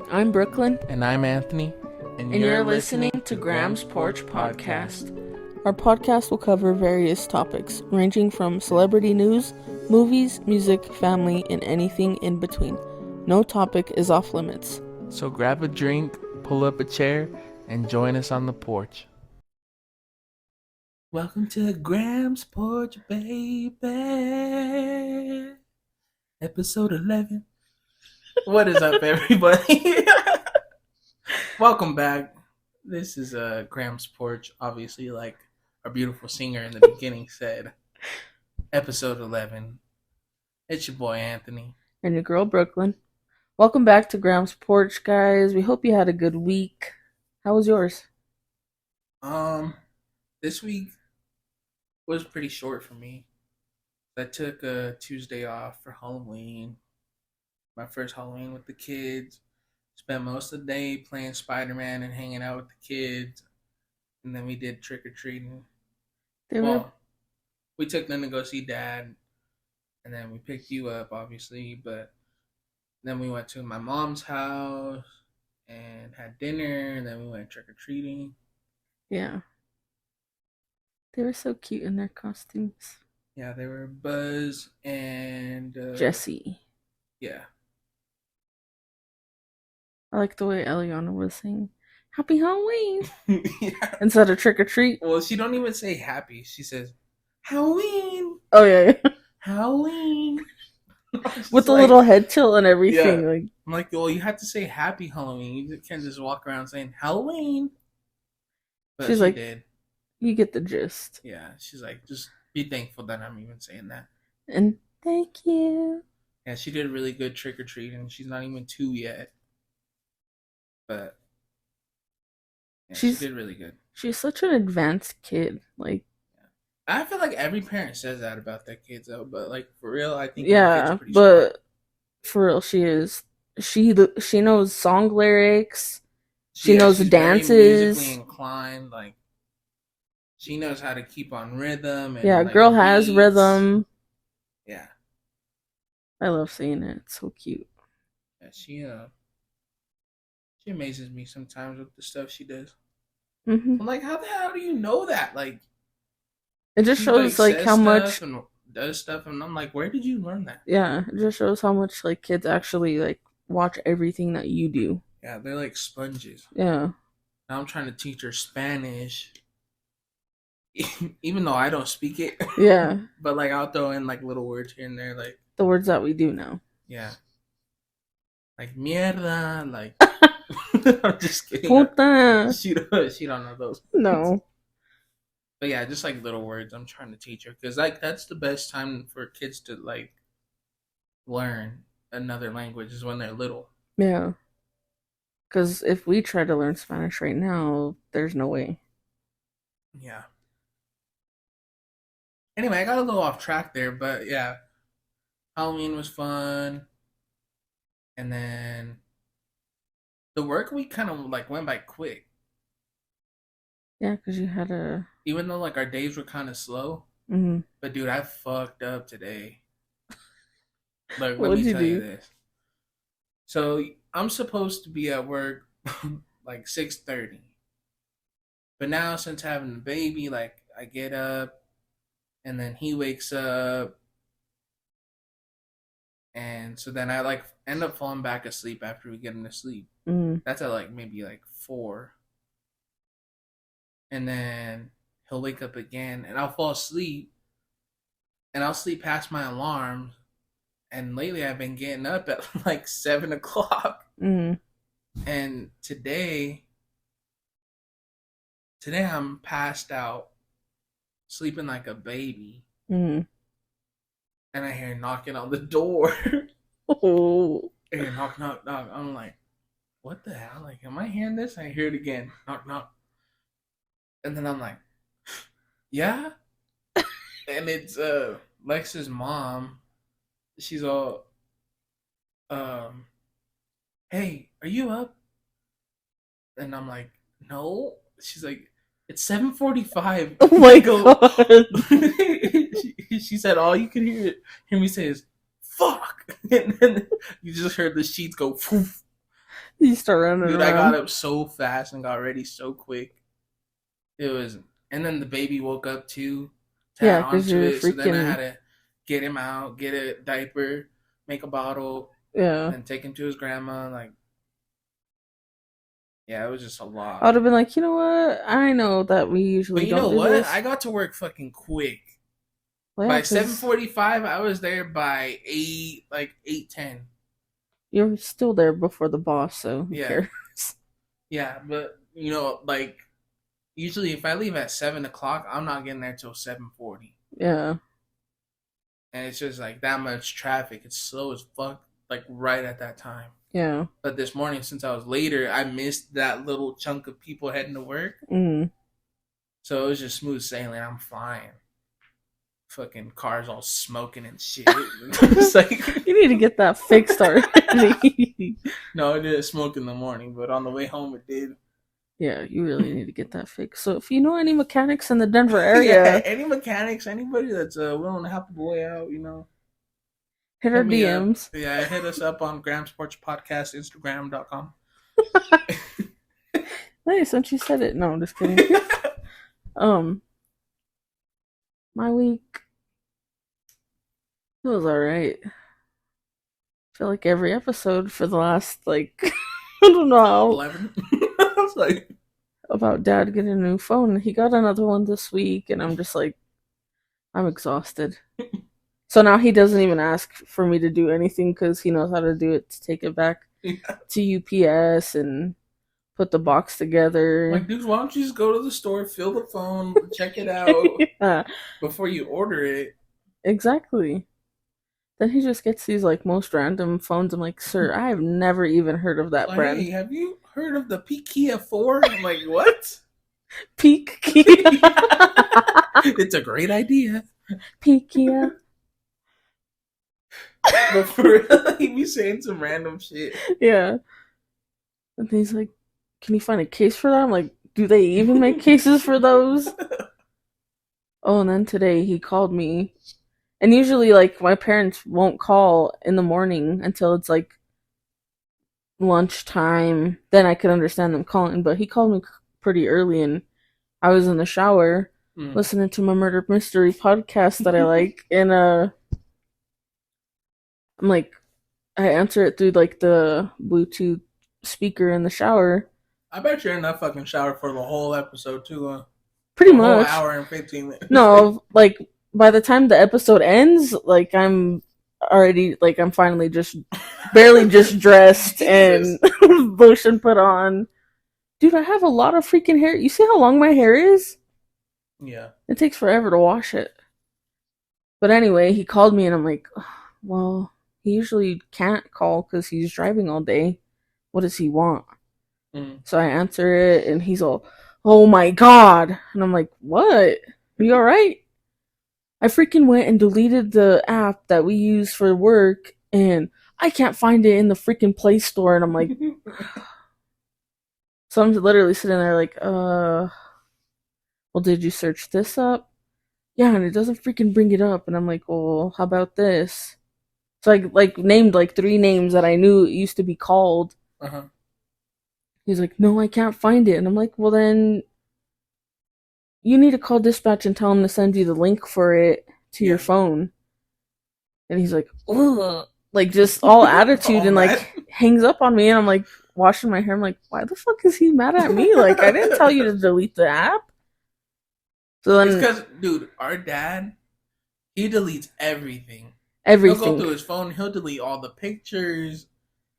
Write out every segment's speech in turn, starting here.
I'm Brooklyn, And I'm Anthony, and you're listening to Graham's Porch Podcast. Our podcast will cover various topics, ranging from celebrity news, movies, music, family, and anything in between. No topic is off limits. So grab a drink, pull up a chair, and join us on the porch. Welcome to Graham's Porch, baby. Episode 11. What is up, everybody? Welcome back. This is Graham's Porch. Obviously, like our beautiful singer in the beginning said, episode 11. It's your boy, Anthony. And your girl, Brooklyn. Welcome back to Graham's Porch, guys. We hope you had a good week. How was yours? This week was pretty short for me. I took a Tuesday off for Halloween. My first Halloween with the kids. Spent most of the day playing Spider-Man and hanging out with the kids. And then we did trick-or-treating. We took them to go see Dad. And then we picked you up, obviously. But then we went to my mom's house and had dinner. And then we went trick-or-treating. Yeah. They were so cute in their costumes. Yeah, they were Buzz and Jessie. Yeah. I like the way Eliana was saying, Happy Halloween! Yeah. Instead of trick or treat. Well, she don't even say happy. She says, Halloween! Oh, yeah. Halloween! With the little head tilt and everything. Yeah. Like, I'm like, well, you have to say happy Halloween. You can't just walk around saying Halloween. But she's like, did. You get the gist. Yeah, she's like, just be thankful that I'm even saying that. And thank you. Yeah, she did a really good trick-or-treating. She's not even 2 yet. But yeah, she did really good. She's such an advanced kid. Like, I feel like every parent says that about their kids, though. But like for real, I think yeah, pretty but smart. For real, she is. She knows song lyrics. She knows she's dances. Very musically inclined, like she knows how to keep on rhythm. And, yeah, like, girl has rhythm. Yeah, I love seeing it. It's so cute. Yeah, she amazes me sometimes with the stuff she does. Mm-hmm. I'm like, how the hell do you know that? Like, it just shows like how much and does stuff, and I'm like, where did you learn that? Yeah, it just shows how much like kids actually like watch everything that you do. Yeah, they're like sponges. Yeah. Now I'm trying to teach her Spanish, even though I don't speak it. Yeah. But like I'll throw in like little words here and there, like the words that we do now. Yeah. Like mierda, like I'm just kidding. Puta. She don't know those. No. But yeah, just like little words I'm trying to teach her, because like that's the best time for kids to like learn another language is when they're little. Yeah. Because if we try to learn Spanish right now, there's no way. Yeah. Anyway, I got a little off track there, but yeah, Halloween was fun, and then the work week kind of like went by quick. Yeah, because you had a... Even though like our days were kind of slow. Mm-hmm. But dude, I fucked up today. Like, let me tell you this. So I'm supposed to be at work like 6:30. But now since having the baby, like I get up and then he wakes up. And so then I like end up falling back asleep after we get him to sleep. Mm-hmm. That's at like maybe like 4. And then he'll wake up again and I'll fall asleep. And I'll sleep past my alarm. And lately I've been getting up at like 7 o'clock. Mm-hmm. And today I'm passed out, sleeping like a baby. Mm-hmm. And I hear knocking on the door. Oh. I hear knock, knock, knock. I'm like, what the hell? Like, am I hearing this? I hear it again. Knock, knock. And then I'm like, yeah? And it's Lex's mom. She's all, hey, are you up? And I'm like, no. She's like, it's 7:45. Oh my god. She said all you could hear me say is, fuck. And then you just heard the sheets go, poof. You start running Dude, around. I got up so fast and got ready so quick. It was, and then the baby woke up too. Yeah, because Onto you're it. So then I freaking. had to get him out, get a diaper, make a bottle, Yeah. and then take him to his grandma. Like, yeah, it was just a lot. I would have been like, you know what? I know that we usually But you don't know do what? this. I got to work fucking quick. Well, yeah, By 'cause 7:45, I was there by 8:10. you're still there before the boss, so who Yeah. cares? Yeah, but you know, like usually if I leave at 7 o'clock, I'm not getting there till 7:40. Yeah. And it's just like that much traffic. It's slow as fuck, like right at that time. Yeah. But this morning, since I was later, I missed that little chunk of people heading to work. Mm. So it was just smooth sailing. I'm flying. Fucking cars all smoking and shit. It's like, You need to get that fixed already. no, it didn't smoke in the morning, but on the way home it did. Yeah, you really need to get that fixed. So if you know any mechanics in the Denver area, Yeah, any mechanics, anybody that's willing to help a boy out, you know, hit our hit me up. DMs. Yeah, hit us up on Grams Porch Podcast, Instagram.com. Nice, since you said it. No, I'm just kidding. My week, it was alright. I feel like every episode for the last, like, I don't know how. 11. I was like, about Dad getting a new phone. He got another one this week, and I'm just like, I'm exhausted. So now he doesn't even ask for me to do anything because he knows how to do it, to take it back to UPS and put the box together. Like, dude, why don't you just go to the store, fill the phone, check it out before you order it? Exactly. Then he just gets these like most random phones. I'm like, sir, I have never even heard of that brand. Hey, have you heard of the Kia 4? I'm like, what? Peak Kia. It's a great idea. Peak Kia. But for real, he be saying some random shit. Yeah. And he's like, can you find a case for that? I'm like, do they even make cases for those? Oh, and then today he called me. And usually, like, my parents won't call in the morning until it's, like, lunchtime. Then I could understand them calling. But he called me pretty early, and I was in the shower listening to my murder mystery podcast that I like. And, I'm like, I answer it through, like, the Bluetooth speaker in the shower. I bet you're in that fucking shower for the whole episode, too, Pretty much. Whole hour and 15 minutes. No, like, by the time the episode ends, like, I'm finally just barely just dressed and lotion put on. Dude, I have a lot of freaking hair. You see how long my hair is? Yeah. It takes forever to wash it. But anyway, he called me and I'm like, well, he usually can't call because he's driving all day. What does he want? So I answer it and he's all, oh my god. And I'm like, what? Are you alright? I freaking went and deleted the app that we use for work and I can't find it in the freaking Play Store. And I'm like, so I'm literally sitting there like, well, did you search this up? Yeah, and it doesn't freaking bring it up. And I'm like, well, how about this? So I like named like 3 names that I knew it used to be called. He's like, no, I can't find it. And I'm like, well, then you need to call dispatch and tell them to send you the link for it to your phone. And he's like, ugh. Like, just all attitude and, like, hangs up on me. And I'm, like, washing my hair. I'm like, why the fuck is he mad at me? Like, I didn't tell you to delete the app. So then, it's because, dude, our dad, he deletes everything. Everything. He'll go through his phone. He'll delete all the pictures.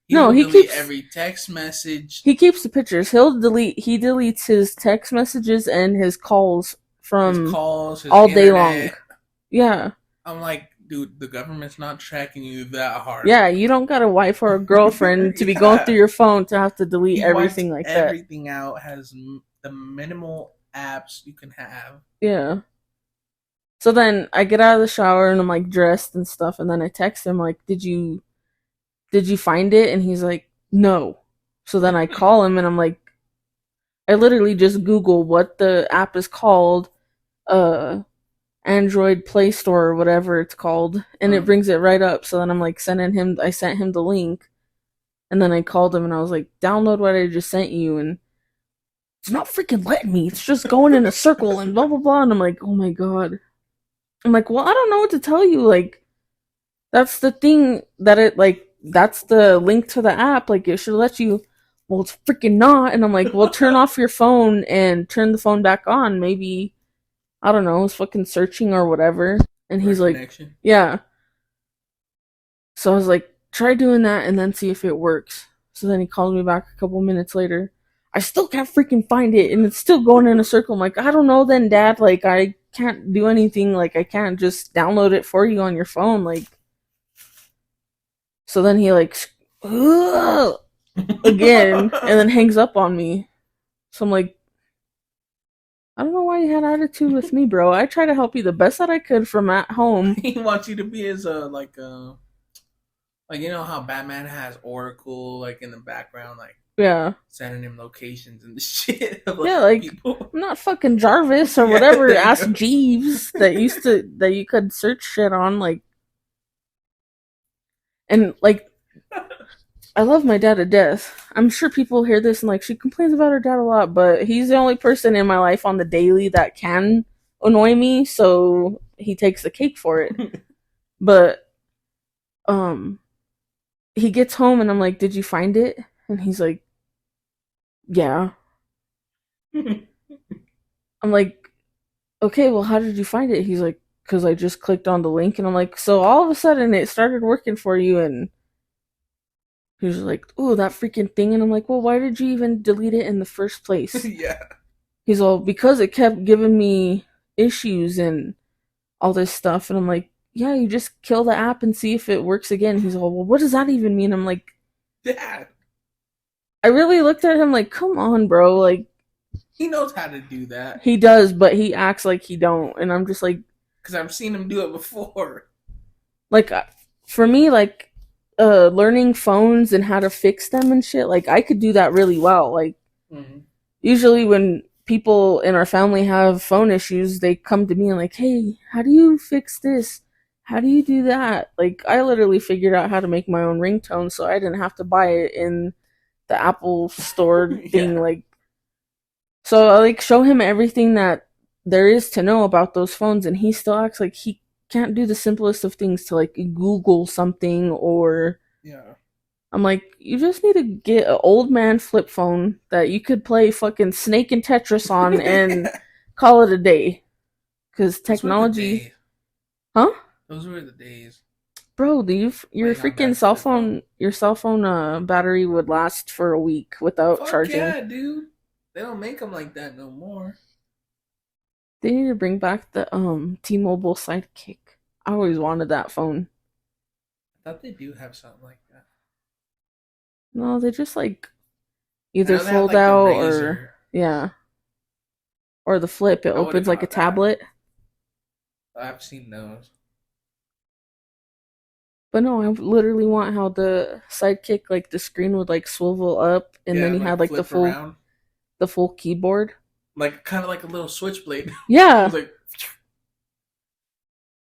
He keeps every text message. He keeps the pictures. He deletes his text messages and his calls from his calls, his all internet. day long. Yeah. I'm like, dude, the government's not tracking you that hard. Yeah, you don't got a wife or a girlfriend to be going through your phone to have to delete everything like that. Everything out, has the minimal apps you can have. Yeah. So then I get out of the shower and I'm like dressed and stuff, and then I text him like, did you find it? And he's like, no. So then I call him and I'm like, I literally just Google what the app is called, Android Play Store or whatever it's called, and it brings it right up. So then I'm like I sent him the link, And then I called him and I was like, download what I just sent you, and it's not freaking letting me. It's just going in a circle and blah blah blah. And I'm like, oh my god. I'm like, well, I don't know what to tell you. Like, that's the thing that it like that's the link to the app. Like, it should let you. Well, it's freaking not. And I'm like, well, turn off your phone and turn the phone back on. Maybe, I don't know, it's fucking searching or whatever. And he's like, connection. yeah. So I was like, try doing that and then see if it works. So then he called me back a couple minutes later. I still can't freaking find it, and it's still going in a circle. I'm like, I don't know then, Dad. Like, I can't do anything. Like, I can't just download it for you on your phone. Like, so then he, like, again, and then hangs up on me. So I'm like, I don't know why you had attitude with me, bro. I tried to help you the best that I could from at home. He wants you to be his like, you know how Batman has Oracle like in the background, like Yeah. sending him locations and the shit of like, Yeah, like people. I'm not fucking Jarvis or Yeah, whatever. there you Ask go. Jeeves that you could search shit on, like, and like I love my dad to death. I'm sure people hear this and like she complains about her dad a lot, but he's the only person in my life on the daily that can annoy me, so he takes the cake for it. But um he gets home and I'm like, "Did you find it?" And he's like, "Yeah." I'm like, "Okay, well, how did you find it?" He's like, "Cuz I just clicked on the link." And I'm like, "So all of a sudden it started working for you?" And he was like, "Oh, that freaking thing." And I'm like, "Well, why did you even delete it in the first place?" Yeah. He's all, "Because it kept giving me issues and all this stuff." And I'm like, "Yeah, you just kill the app and see if it works again." He's all, "Well, what does that even mean?" I'm like, Dad. I really looked at him like, come on, bro. Like, He knows how to do that. he does, but he acts like he don't. And I'm just Because I've seen him do it before. like, for me, like, learning phones and how to fix them and shit, like, I could do that really well. Like, Mm-hmm. usually when people in our family have phone issues, they come to me and like, hey, how do you fix this? How do you do that? Like, I literally figured out how to make my own ringtone, so I didn't have to buy it in the Apple store thing. Yeah. Like, so I like show him everything that there is to know about those phones, and he still acts like he can't do the simplest of things to like Google something. Or Yeah. I'm like, you just need to get an old man flip phone that you could play fucking Snake and Tetris on and call it a day. Because Those were the technology, days. huh? Those were the days. Bro, your Playing on freaking that flip phone. your cell phone battery would last for a week without Fuck charging. yeah, dude. They don't make them like that no more. They need to bring back the T-Mobile Sidekick. I always wanted that phone. I thought they do have something like that. No, they just like I either know they have fold like the out or razor. yeah, or the flip. It I would have opens like a got that. tablet. I've seen those. But no, I literally want how the Sidekick, like the screen would like swivel up, and Yeah, then you and had like like flip around. the full keyboard. Like kind of like a little switchblade. It Yeah, was like,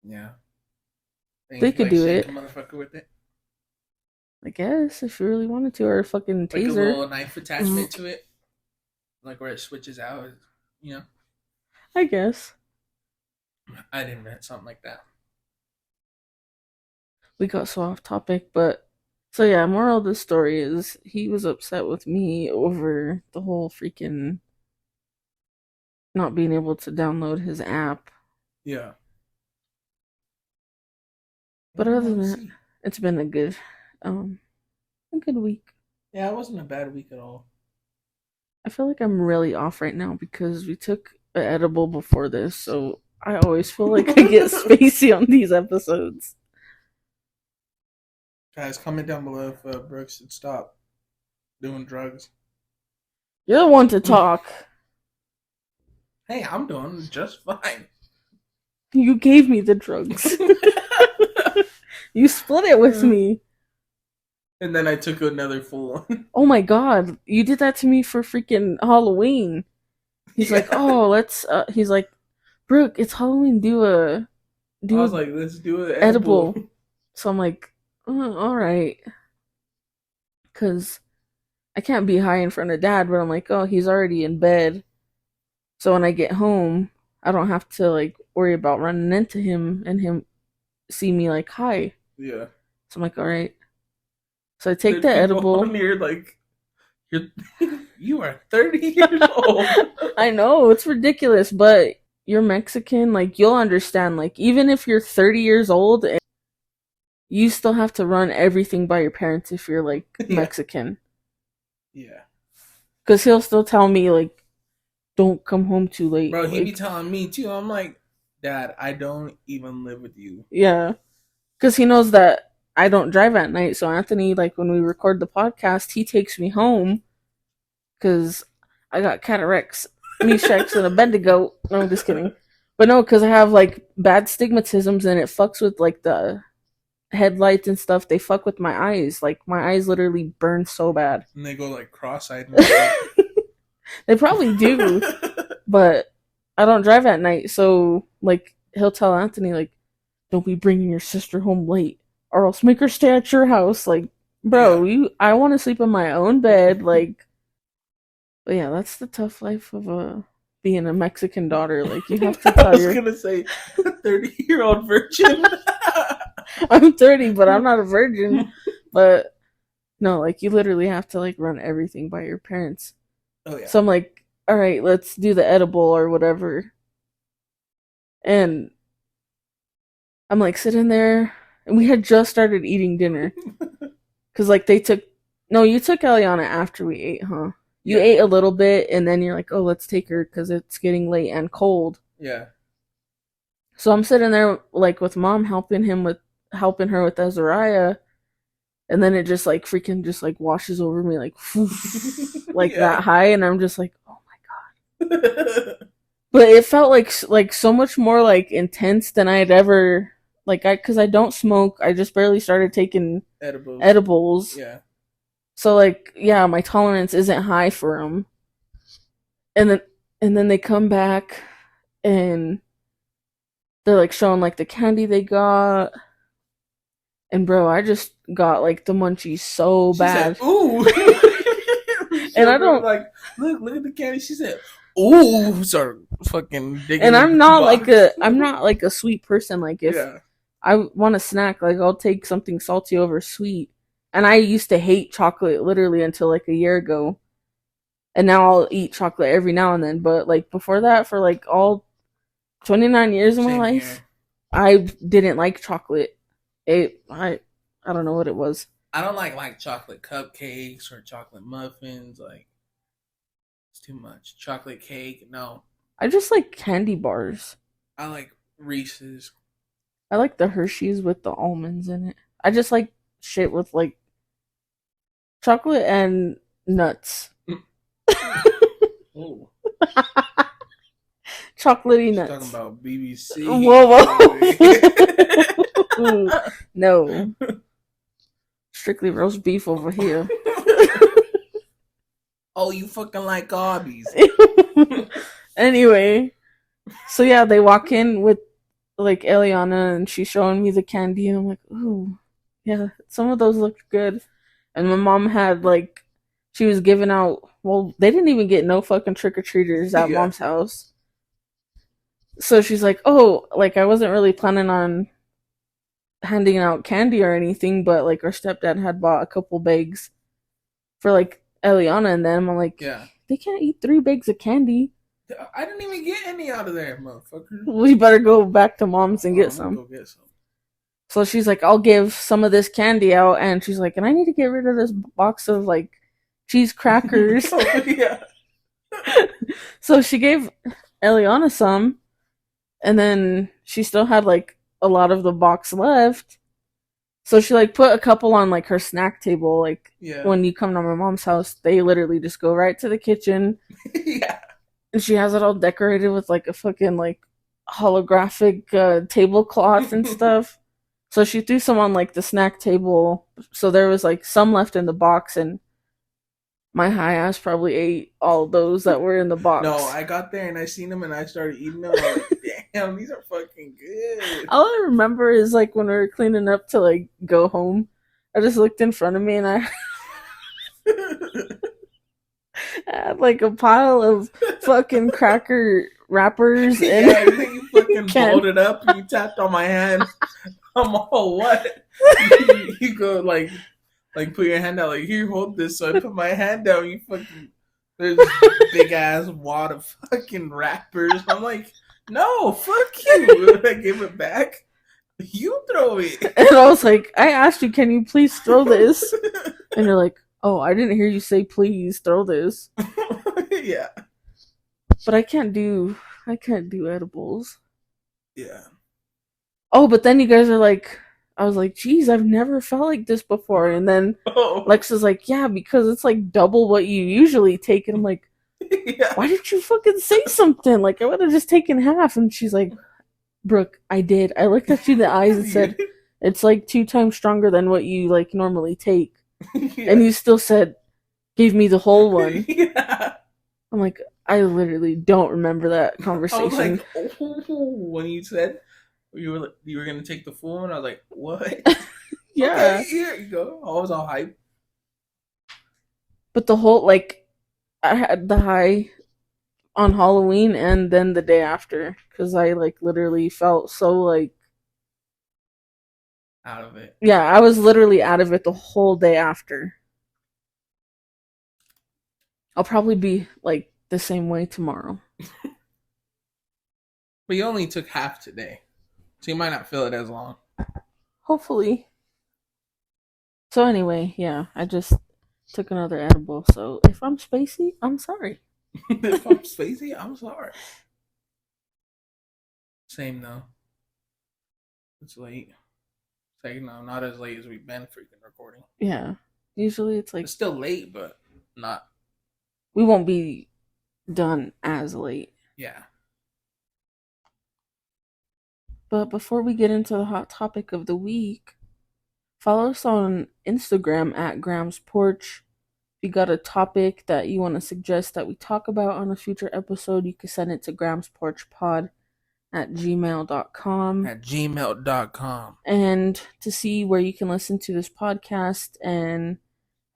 yeah. And they you could like do shake it. a motherfucker with it. I guess if you really wanted to, or a fucking Like a taser. little knife attachment to it. Like where it switches out. You know? I guess I didn't invent something like that. we got so off topic, but so yeah. Moral of the story is he was upset with me over the whole freaking not being able to download his app. Yeah. But What do you other than want to that, see? it's been a good week. Yeah, it wasn't a bad week at all. I feel like I'm really off right now because we took an edible before this, so I always feel like I get spacey on these episodes. Guys, comment down below if Brooks should stop doing drugs. You're the one to talk. Hey, I'm doing just fine. You gave me the drugs. You split it with me. And then I took another full one. Oh my god, you did that to me for freaking Halloween. He's Yeah. like, oh, let's. He's like, Brooke, it's Halloween. I was like, let's do an edible. So I'm like, all right. because I can't be high in front of dad, but I'm like, oh, he's already in bed. So when I get home, I don't have to like worry about running into him and him see me like high. Yeah. So I'm like, all right. So I take There's the people edible. on here like, you are 30 years old. I know, it's ridiculous, but you're Mexican, like you'll understand. Like even if you're 30 years old, you still have to run everything by your parents if you're like Mexican. Yeah. Because he'll still tell me like, don't come home too late. Bro, he like, be telling me too. I'm like, Dad, I don't even live with you. Yeah. Because he knows that I don't drive at night. So Anthony, like when we record the podcast, he takes me home because I got cataracts, Meshax, and a Bendigo. No, I'm just kidding. But no, because I have like bad stigmatisms and it fucks with like the headlights and stuff. They fuck with my eyes. Like my eyes literally burn so bad. And they go like cross-eyed. They probably do. But I don't drive at night. So like he'll tell Anthony like, don't be bringing your sister home late or else make her stay at your house. Like, bro, I want to sleep in my own bed. Like, but yeah, that's the tough life of being a Mexican daughter. Like, you have to tell I was gonna say 30-year-old virgin. I'm 30, but I'm not a virgin. But no, like you literally have to like run everything by your parents. Oh yeah. So I'm like, all right, let's do the edible or whatever. And I'm like sitting there, and we had just started eating dinner. Because like you took Eliana after we ate, huh? You ate a little bit, and then you're like, oh, let's take her because it's getting late and cold. Yeah. So I'm sitting there like with mom helping her with Azariah, and then it just like freaking just like washes over me like like that high, and I'm just like, oh my god. But it felt like so much more like intense than I'd ever because I don't smoke. I just barely started taking edibles. Yeah. So like yeah, my tolerance isn't high for them. And then they come back and they're like showing like the candy they got. And bro, I just got like the munchies so bad. Said, ooh. And I don't like look at the candy. She said, ooh, start fucking digging. And I'm not like a sweet person. Like if I want a snack, like I'll take something salty over sweet. And I used to hate chocolate literally until like a year ago. And now I'll eat chocolate every now and then. But like before that, for like all 29 years of my life, I didn't like chocolate. I don't know what it was. I don't like chocolate cupcakes or chocolate muffins. Like it's too much. Chocolate cake, no. I just like candy bars. I like Reese's. I like the Hershey's with the almonds in it. I just like shit with like chocolate and nuts. Oh. Chocolatey nuts. Talking about BBC. Whoa. No. Strictly roast beef over here. Oh, you fucking like Arby's. Anyway, so yeah, they walk in with like Eliana and she's showing me the candy and I'm like, ooh, yeah, some of those looked good. And my mom had like, she was giving out, well, they didn't even get no fucking trick-or-treaters at mom's house. So she's like, oh, like I wasn't really planning on handing out candy or anything, but like our stepdad had bought a couple bags for like Eliana and them. I'm like, they can't eat 3 bags of candy. I didn't even get any out of there, motherfucker. We better go back to mom's and get some. Go get some. So she's like, I'll give some of this candy out, and she's like, and I need to get rid of this box of like cheese crackers. Oh, yeah. So she gave Eliana some, and then she still had like a lot of the box left. So she like put a couple on like her snack table. Like when you come to my mom's house, they literally just go right to the kitchen. Yeah. And she has it all decorated with like a fucking like holographic tablecloth and stuff. So she threw some on like the snack table. So there was like some left in the box, and my high ass probably ate all those that were in the box. No, I got there and I seen them and I started eating them. I'm like, damn, these are fucking good. All I remember is like when we were cleaning up to like go home, I just looked in front of me and I had like a pile of fucking cracker wrappers and Yeah, you fucking balled it up. You tapped on my hand. I'm all what? You go like put your hand out like here, hold this. So I put my hand down. You fucking there's this big ass wad of fucking wrappers. I'm like, no, fuck you. I give it back. You throw it. And I was like, I asked you, can you please throw this? And you're like, oh, I didn't hear you say please throw this. Yeah. But I can't do edibles. Yeah. Oh, but then you guys are like, I was like, geez, I've never felt like this before. And then Lex is like, yeah, because it's like double what you usually take. And I'm like, yeah. why didn't you fucking say something? Like, I would have just taken half. And she's like, Brooke, I did. I looked at you in the eyes and said, it's like 2 times stronger than what you like normally take. Yeah. And you still said, gave me the whole one. Yeah. I'm like, I literally don't remember that conversation. I was like, oh, when you said you were gonna take the full one, I was like, what? Yeah. Okay, here you go. I was all hyped. But the whole like, I had the high on Halloween and then the day after because I like literally felt so like out of it. Yeah, I was literally out of it the whole day after. I'll probably be like the same way tomorrow. But you only took half today, so you might not feel it as long. Hopefully. So anyway, yeah, I just took another edible. So if I'm spacey, I'm sorry. If I'm spacey, I'm sorry. Same though. It's late. It's like, no, not as late as we've been freaking recording. Yeah. Usually it's like... It's still late, but not... We won't be done as late. Yeah. But before we get into the hot topic of the week, follow us on Instagram at Graham's Porch. If you got a topic that you want to suggest that we talk about on a future episode, you can send it to grahamsporchpod@gmail.com. At gmail.com. And to see where you can listen to this podcast and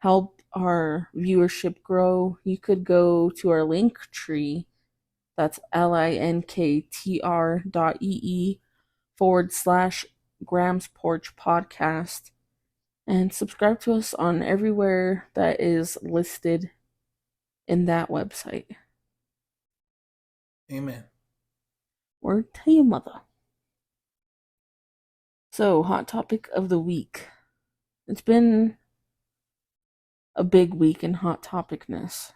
help our viewership grow, you could go to our link tree. That's linktr.ee/Graham's Porch Podcast. And subscribe to us on everywhere that is listed in that website. Amen. Word to your mother. So, hot topic of the week. It's been a big week in hot topicness.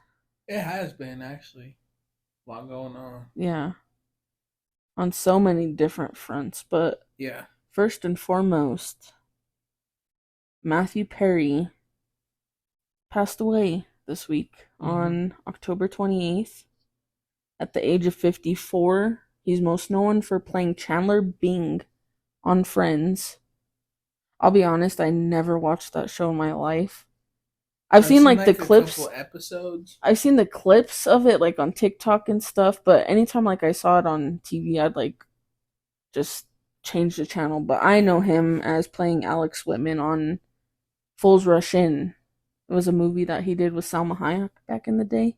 It has been, actually. A lot going on. Yeah. On so many different fronts. But yeah, first and foremost, Matthew Perry passed away this week on October 28th at the age of 54. He's most known for playing Chandler Bing on Friends. I'll be honest, I never watched that show in my life. I've seen like the clips. Couple episodes. I've seen the clips of it like on TikTok and stuff, but anytime like I saw it on TV, I'd like just change the channel. But I know him as playing Alex Whitman on Fools Rush In. It was a movie that he did with Salma Hayek back in the day.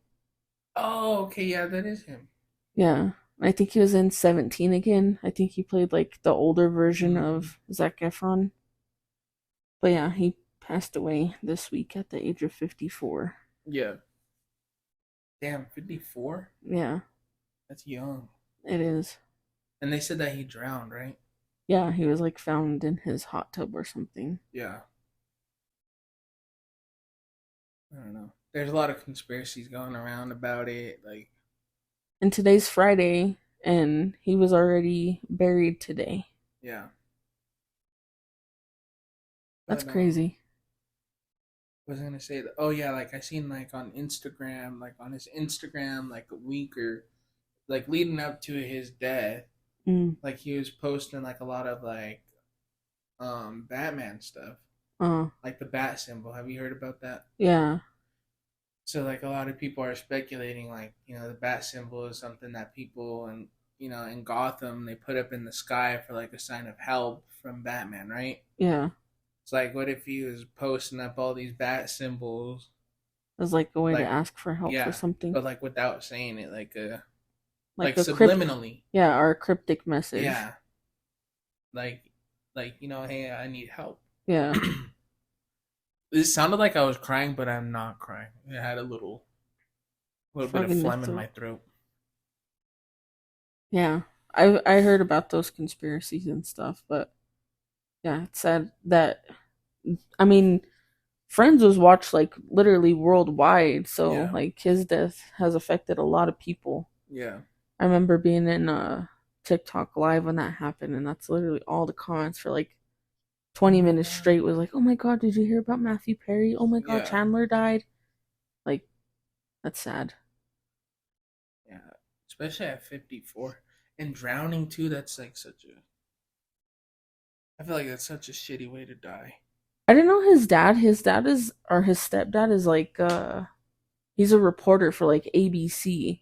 Oh, okay, yeah, that is him. Yeah, I think he was in 17 again. I think he played like the older version of Zac Efron. But yeah, he passed away this week at the age of 54. Yeah. Damn, 54? Yeah. That's young. It is. And they said that he drowned, right? Yeah, he was like found in his hot tub or something. Yeah. I don't know. There's a lot of conspiracies going around about it. Like, and today's Friday, and he was already buried today. Yeah. That's crazy. I was gonna say that. Oh yeah, like I seen like on Instagram, like on his Instagram, like a week or like leading up to his death, like he was posting like a lot of like Batman stuff, like the bat symbol. Have you heard about that? Yeah. So like a lot of people are speculating, like, you know, the bat symbol is something that people and, you know, in Gotham they put up in the sky for like a sign of help from Batman, right? Yeah. It's like, what if he was posting up all these bat symbols as like a way to ask for help for something, but like without saying it, like like a subliminally. Or a cryptic message. Yeah. Like hey, I need help. Yeah. It sounded like I was crying, but I'm not crying. I had a little bit of phlegm in my throat. Yeah, I heard about those conspiracies and stuff, but yeah, it's sad that, I mean, Friends was watched like literally worldwide, so like his death has affected a lot of people. Yeah. I remember being in TikTok live when that happened, and that's literally all the comments for like 20 minutes straight was like, "Oh my god, did you hear about Matthew Perry? Oh my god, Chandler died." Like, that's sad. Yeah, especially at 54. And drowning too, that's like I feel like that's such a shitty way to die. I didn't know his dad is, or his stepdad is like, he's a reporter for like ABC.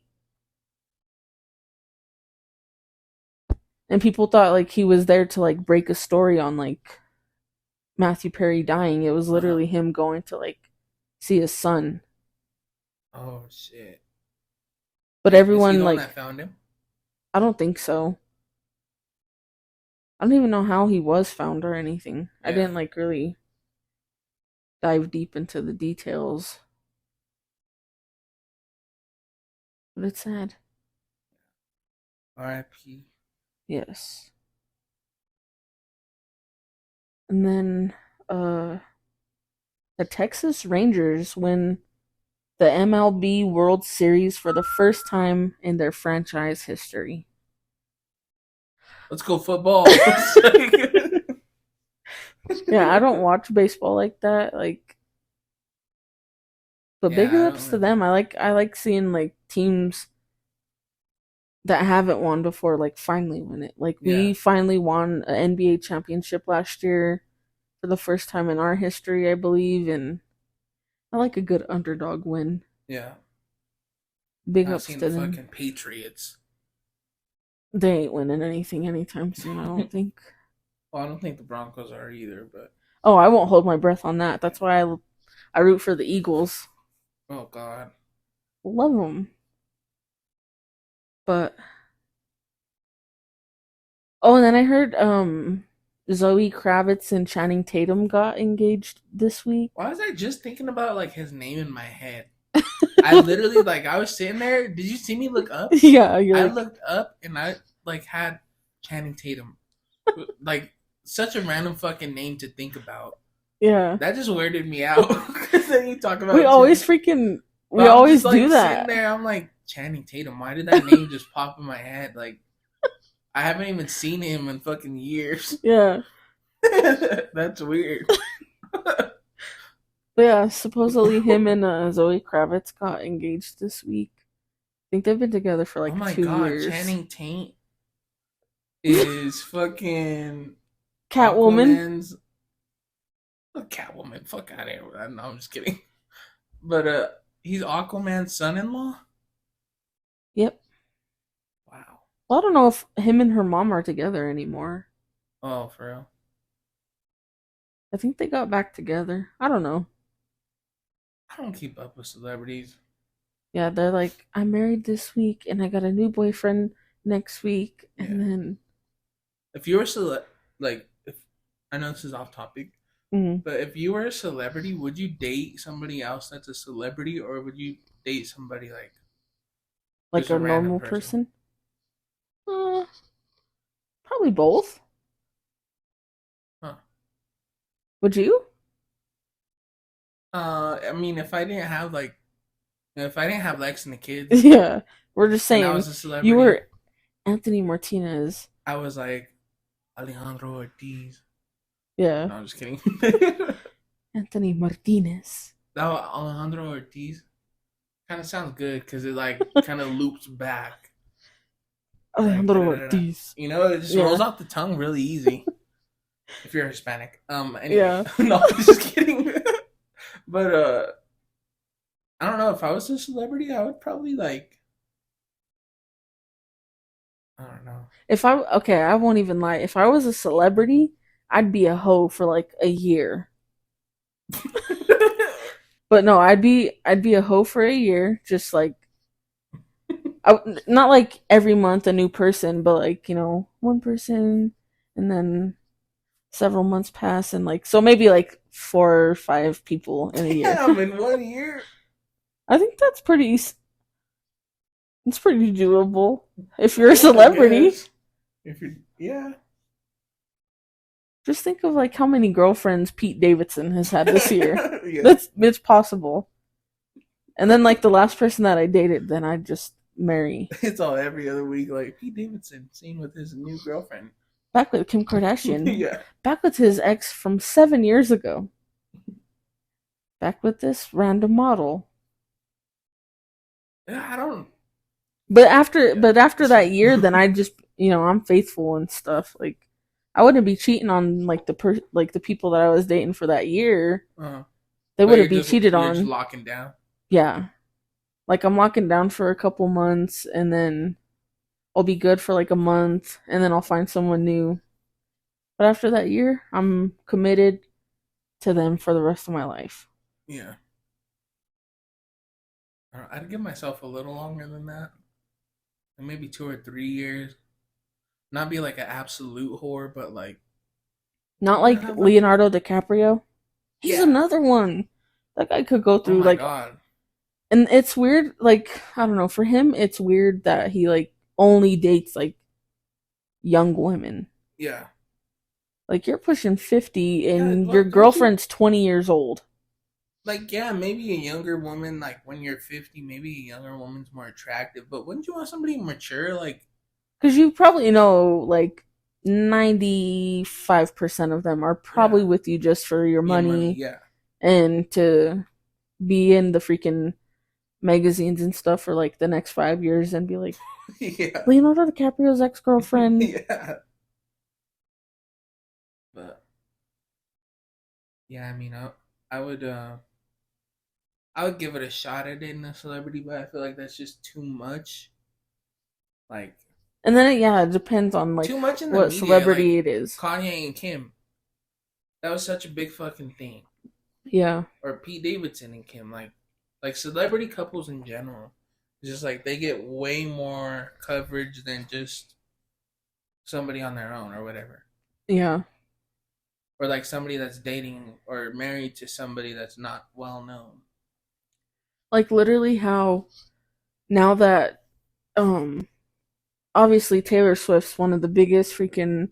And people thought like he was there to like break a story on like Matthew Perry dying. It was literally him going to like see his son. Oh shit. But everyone, is he the like, one that found him? I don't think so. I don't even know how he was found or anything. I didn't like really dive deep into the details. But it's sad. R.I.P. Yes. And then the Texas Rangers win the MLB World Series for the first time in their franchise history. Let's go football. Yeah, I don't watch baseball like that. Like, but big ups to them. I like seeing like teams that haven't won before like finally win it. Like we finally won an NBA championship last year for the first time in our history, I believe, and I like a good underdog win. Yeah. Big ups to them. Fucking Patriots. They ain't winning anything anytime soon, I don't think. Well, I don't think the Broncos are either, but oh, I won't hold my breath on that. That's why I root for the Eagles. Oh God, love them. But and then I heard Zoe Kravitz and Channing Tatum got engaged this week. Why was I just thinking about like his name in my head? I literally like I was sitting there. Did you see me look up? Yeah, I looked up and I like had Channing Tatum. Like such a random fucking name to think about. Yeah, that just weirded me out. Then you talk about we always do that. Sitting there, I'm like Channing Tatum. Why did that name just pop in my head? Like I haven't even seen him in fucking years. Yeah, that's weird. But yeah, supposedly him and Zoe Kravitz got engaged this week. I think they've been together for like 2 years. Channing Tatum is fucking Catwoman. Catwoman, fuck out of here. No, I'm just kidding. But he's Aquaman's son-in-law? Yep. Wow. Well, I don't know if him and her mom are together anymore. Oh, for real? I think they got back together. I don't know. I don't keep up with celebrities. Yeah, they're like, I'm married this week and I got a new boyfriend next week. And then if you were if I know this is off topic, but if you were a celebrity, would you date somebody else that's a celebrity, or would you date somebody like a normal person? Probably both. Huh. Would you? I mean, if I didn't have Lex and the kids, yeah, we're just saying. I was a celebrity. You were Anthony Martinez. I was like Alejandro Ortiz. Yeah. No, I'm just kidding. Anthony Martinez. No, Alejandro Ortiz kind of sounds good because it like kind of loops back. Alejandro Ortiz. You know, it just rolls off the tongue really easy. If you're Hispanic. Anyway. Yeah. No, I'm just kidding. But I don't know, if I was a celebrity, I would probably like, I don't know. I won't even lie. If I was a celebrity, I'd be a hoe for like a year. But no, I'd be a hoe for a year, just like not like every month a new person, but like, one person, and then several months pass, and like, so maybe like 4 or 5 people in a year. Damn, in 1 year. I think that's pretty. It's pretty doable if you're a celebrity. If you, yeah. Just think of like how many girlfriends Pete Davidson has had this year. Yeah. It's possible. And then like the last person that I dated, then I'd just marry. It's all every other week, like Pete Davidson seen with his new girlfriend. Back with Kim Kardashian. Yeah. Back with his ex from 7 years ago. Back with this random model. I don't. But after that year, then I just, I'm faithful and stuff. Like, I wouldn't be cheating on like the people that I was dating for that year. They wouldn't be cheated on. Just locking down. Yeah, like I'm locking down for a couple months, and then I'll be good for like a month, and then I'll find someone new. But after that year, I'm committed to them for the rest of my life. Yeah. I'd give myself a little longer than that. Maybe 2 or 3 years. Not be like an absolute whore, but like. Not like Leonardo DiCaprio. He's another one. That guy could go through God. And it's weird, like, I don't know, for him, it's weird that he, like, only dates, like, young women. Yeah. Like, you're pushing 50 and your girlfriend's 20 years old. Like, yeah, maybe a younger woman, like, when you're 50, maybe a younger woman's more attractive, but wouldn't you want somebody mature, like... Because you probably know, like, 95% of them are probably with you just for your money. Yeah. And to be in the freaking magazines and stuff for like the next 5 years and be like, yeah, Leonardo DiCaprio's ex-girlfriend. Yeah. But yeah, I mean, I would give it a shot at dating a celebrity, but I feel like that's just too much. Like, and then it depends on like too much in the what media, celebrity like it is. Kanye and Kim, that was such a big fucking thing. Yeah. Or Pete Davidson and Kim, like celebrity couples in general. It's just like they get way more coverage than just somebody on their own or whatever. Yeah. Or like somebody that's dating or married to somebody that's not well known. Like literally how now that obviously Taylor Swift's one of the biggest freaking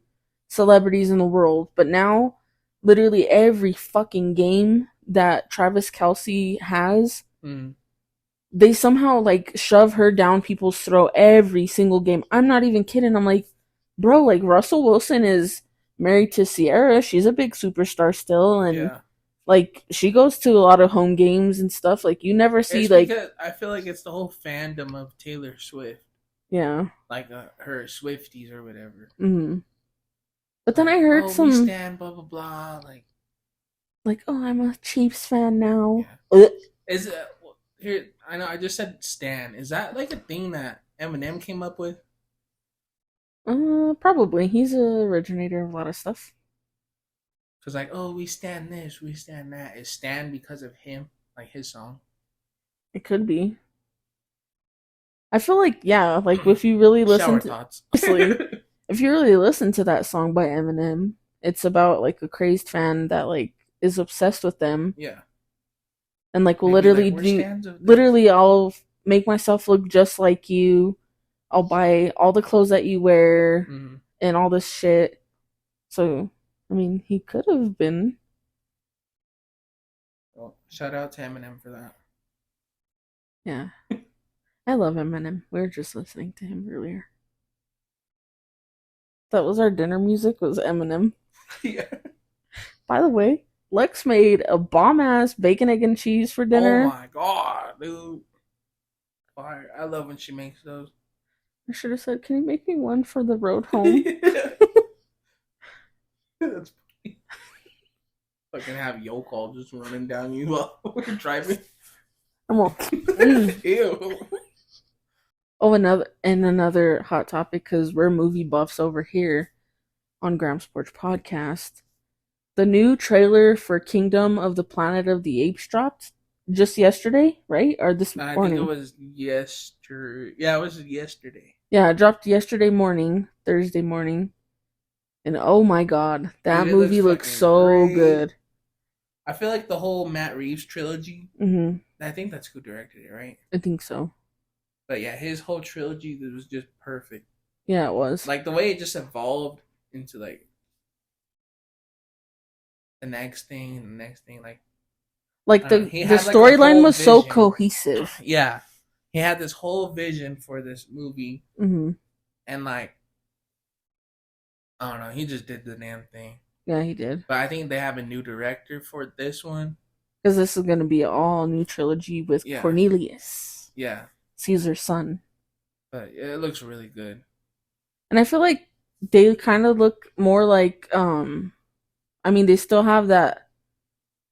celebrities in the world, but now literally every fucking game that Travis Kelce has, they somehow like shove her down people's throat every single game. I'm not even kidding. I'm like, bro, like Russell Wilson is married to Ciara. She's a big superstar still, and like she goes to a lot of home games and stuff. Like you never see I feel like it's the whole fandom of Taylor Swift. Yeah. Like her Swifties or whatever. Mm-hmm. But then I heard some... we stand, blah, blah, blah. Like, oh, I'm a Chiefs fan now. Yeah. Is it... Here, I know I just said stan. Is that like a thing that Eminem came up with? Probably. He's a originator of a lot of stuff. Because like, oh, we stand this, we stand that. Is stan because of him? Like his song? It could be. I feel like, yeah, like if you really listen to... if you really listen to that song by Eminem, it's about like a crazed fan that like is obsessed with them. Yeah. And like will literally I'll make myself look just like you. I'll buy all the clothes that you wear and all this shit. So, I mean, he could have been. Well, shout out to Eminem for that. Yeah. I love Eminem. We were just listening to him earlier. That was our dinner music, was Eminem. Yeah. By the way, Lex made a bomb-ass bacon, egg, and cheese for dinner. Oh my god, dude. Fire. I love when she makes those. I should have said, can you make me one for the road home? That's funny. Fucking have yo call just running down you while we're driving. I'm all... Ew. Oh, another hot topic, because we're movie buffs over here on Graham's Porch Podcast. The new trailer for Kingdom of the Planet of the Apes dropped just yesterday, right? Or this I think it morning? was yesterday. Yeah, it was yesterday. Yeah, it dropped yesterday morning, Thursday morning. And oh my god, that Dude, it looks movie looks fucking so great. good. I feel like the whole Matt Reeves trilogy. Mhm. I think that's who directed it, right? I think so. But yeah, his whole trilogy was just perfect. Yeah, it was. Like the way it just evolved into like the next thing. Like I don't know. the He the had like a storyline whole was so vision. cohesive. Yeah, he had this whole vision for this movie, Mhm. and like I don't know, he just did the damn thing. Yeah, he did. But I think they have a new director for this one. Because this is going to be an all new trilogy with Yeah, Cornelius, yeah. Caesar's son. But it looks really good. And I feel like they kind of look more like I mean they still have that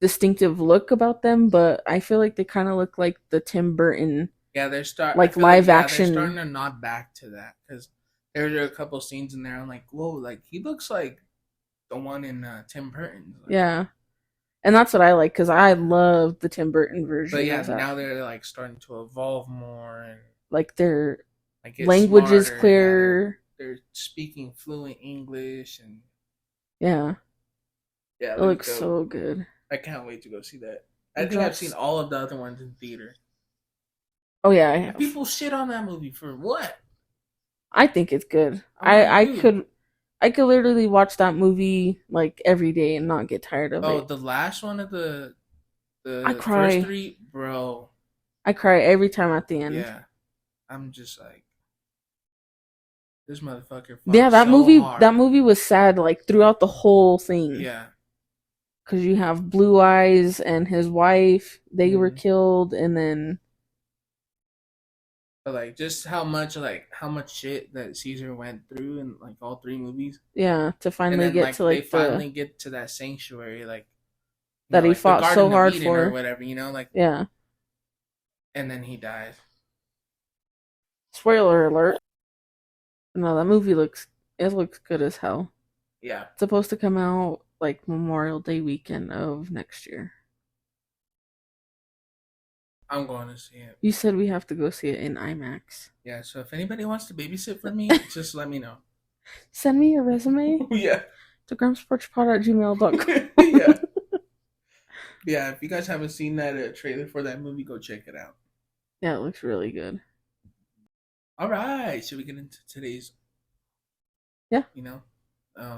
distinctive look about them, but I feel like they kind of look like the Tim Burton Yeah, I like feel like live they're starting action. to nod back to that because there are a couple scenes in there. I'm like, whoa, like he looks like the one in Tim Burton's. Like, Yeah. And that's what I like cuz I love the Tim Burton but version yeah, of that. now they're like starting to evolve more and Like their like get language is smarter. Yeah, clear. they're speaking fluent English and Yeah. yeah, It it looks looks dope. so good. I can't wait to go see that. I It think I've seen drops. all of the other ones in theater. Oh yeah, I And have. people shit on that movie for what? I think it's good. I'm like, dude. I could literally watch that movie like every day and not get tired of Oh, it. the last one of I the first cry. three, bro. I cry every time at the end. Yeah, I'm just like this motherfucker Yeah, fought so that hard. movie was sad like throughout the whole thing Yeah. cuz you have Blue Eyes and his wife, they were Mm-hmm. killed and then But just how much shit that Caesar went through in like all three movies, yeah, to and finally then get to like they like the finally get to that sanctuary, like that he like the fought so Garden of hard Eden or for. whatever, like, Yeah. and then he dies. Spoiler alert. No, that movie looks it looks good as hell. Yeah, It's supposed to come out like Memorial Day weekend of next year. I'm going to see it. You said we have to go see it in IMAX. Yeah, so if anybody wants to babysit for me, just let me know. Send me your resume Yeah. to gramsporchpod@gmail.com. Yeah. Yeah, if you guys haven't seen that trailer for that movie, go check it out. Yeah, it looks really good. All right, should we get into today's? Yeah. I I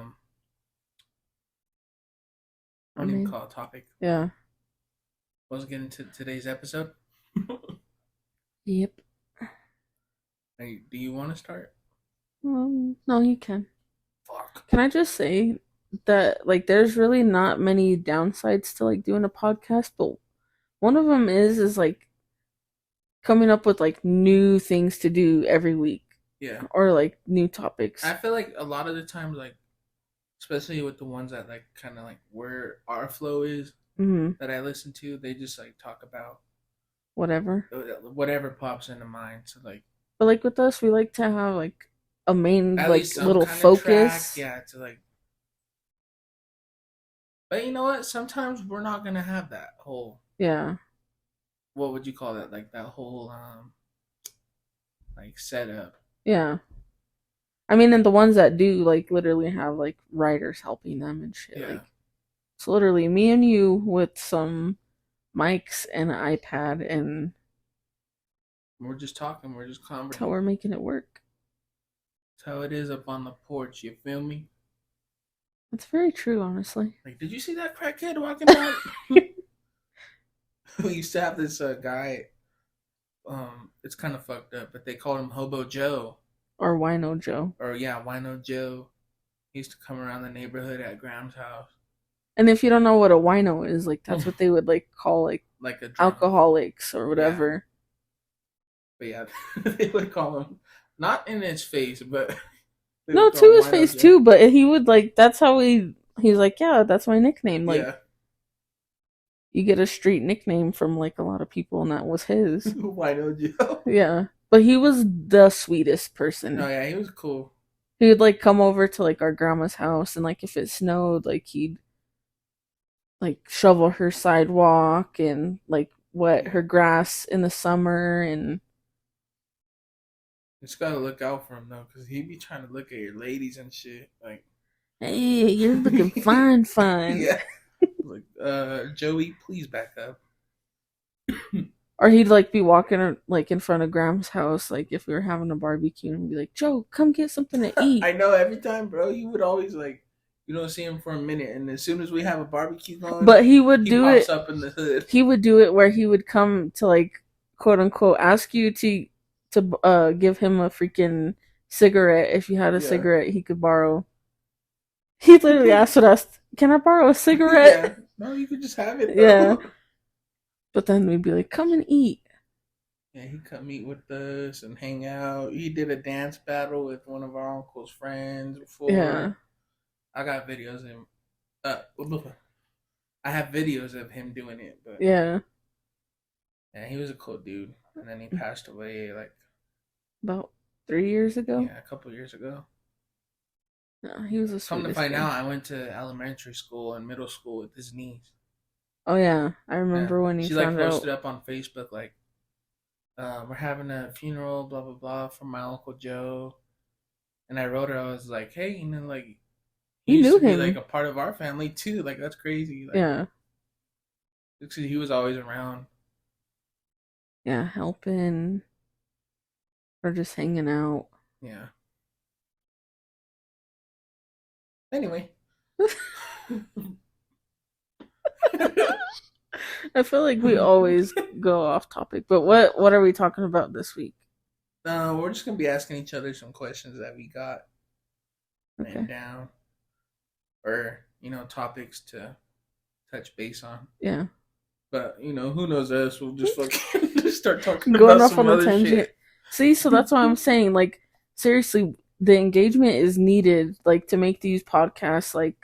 don't even mean, call it topic. yeah. Let's get into today's episode. Yep. Hey, do you want to start? No, you can. Fuck. Can I just say that like there's really not many downsides to like doing a podcast, but one of them is like coming up with like new things to do every week. Yeah. Or like new topics. I feel like a lot of the times, like, especially with the ones that like kind of like where our flow is that I listen to, they just like talk about whatever pops into mind. So like, but like with us, we like to have like a main at like least some little kind of track, focus. yeah, to like. But you know what? Sometimes we're not gonna have that whole. Yeah. What would you call that? Like that whole like setup. Yeah. I mean, and the ones that do like literally have like writers helping them and shit. Yeah. Like it's literally me and you with some mics and an iPad, and we're just talking. We're just conversing. that's how we're making it work. That's how it is up on the porch. You feel me? That's very true, honestly. Like, did you see that crackhead walking by? We used to have this guy. It's kind of fucked up, but they called him Hobo Joe. Or Wino Joe. Or yeah, Wino Joe. He used to come around the neighborhood at Graham's house. And if you don't know what a wino is, like that's what they would like call like a drunk. Alcoholics or whatever. Yeah. But yeah, they would call him not in his face, but no, to his face Joe. Too. But he would like that's how he's like, yeah, that's my nickname. Like, yeah. You get a street nickname from like a lot of people, and that was his. Wino Joe. Yeah, but he was the sweetest person. Oh yeah, he was cool. He would like come over to like our grandma's house, and like if it snowed, like he'd like shovel her sidewalk and like wet her grass in the summer, and just gotta look out for him though, because he be trying to look at your ladies and shit. Like, hey, you're looking fine. Yeah. Like, Joey, please back up. Or he'd like be walking like in front of Graham's house, like if we were having a barbecue, and be like, "Joe, come get something to eat." I know every time, bro. You would always like, you don't see him for a minute, and as soon as we have a barbecue going, but he pops up in the hood. He would do it where he would come to like quote unquote ask you to give him a freaking cigarette if you had a cigarette he could borrow. He literally asked us, "Can I borrow a cigarette?" Yeah. No, you could just have it. Though. Yeah. But then we'd be like, "Come and eat." Yeah, he'd come eat with us and hang out. He did a dance battle with one of our uncle's friends before. Yeah. I got videos of him. I have videos of him doing it, but yeah, he was a cool dude. And then he passed away like about 3 years ago. Yeah, a couple years ago. No, he was a sweetest. Come to find out, I went to elementary school and middle school with his niece. Oh yeah, I remember when she found like posted up on Facebook like, we're having a funeral, blah blah blah, for my Uncle Joe. And I wrote her, I was like, hey, and then like he used to be like a part of our family too. Like that's crazy. Like, yeah. Because he was always around. Yeah, helping or just hanging out. Yeah. Anyway. I feel like we always go off topic, but what are we talking about this week? We're just gonna be asking each other some questions that we got written down, or topics to touch base on. Yeah. But who knows us? We'll just fucking just start talking going about off some on other a tangent. shit. See, so that's why I'm saying, like, seriously, the engagement is needed, like, to make these podcasts like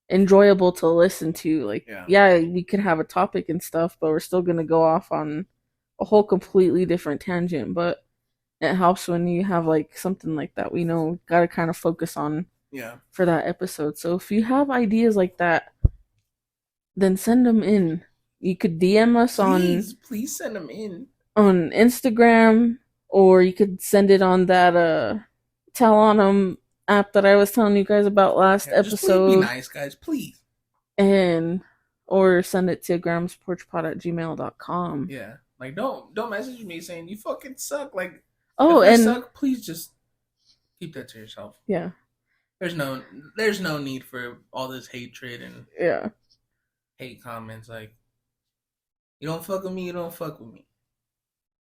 enjoyable to listen to. Like, yeah, we could have a topic and stuff, but we're still gonna go off on a whole completely different tangent. But it helps when you have like something like that. We know gotta kind of focus on for that episode. So if you have ideas like that, then send them in. You could DM us please send them in on Instagram, or you could send it on that Tell on them app that I was telling you guys about last episode. Just be nice, guys, please. Or send it to gramsporchpod@gmail.com. Yeah, like don't message me saying you fucking suck. Like, if I suck, please just keep that to yourself. Yeah, there's no need for all this hatred and hate comments. Like, you don't fuck with me, you don't fuck with me.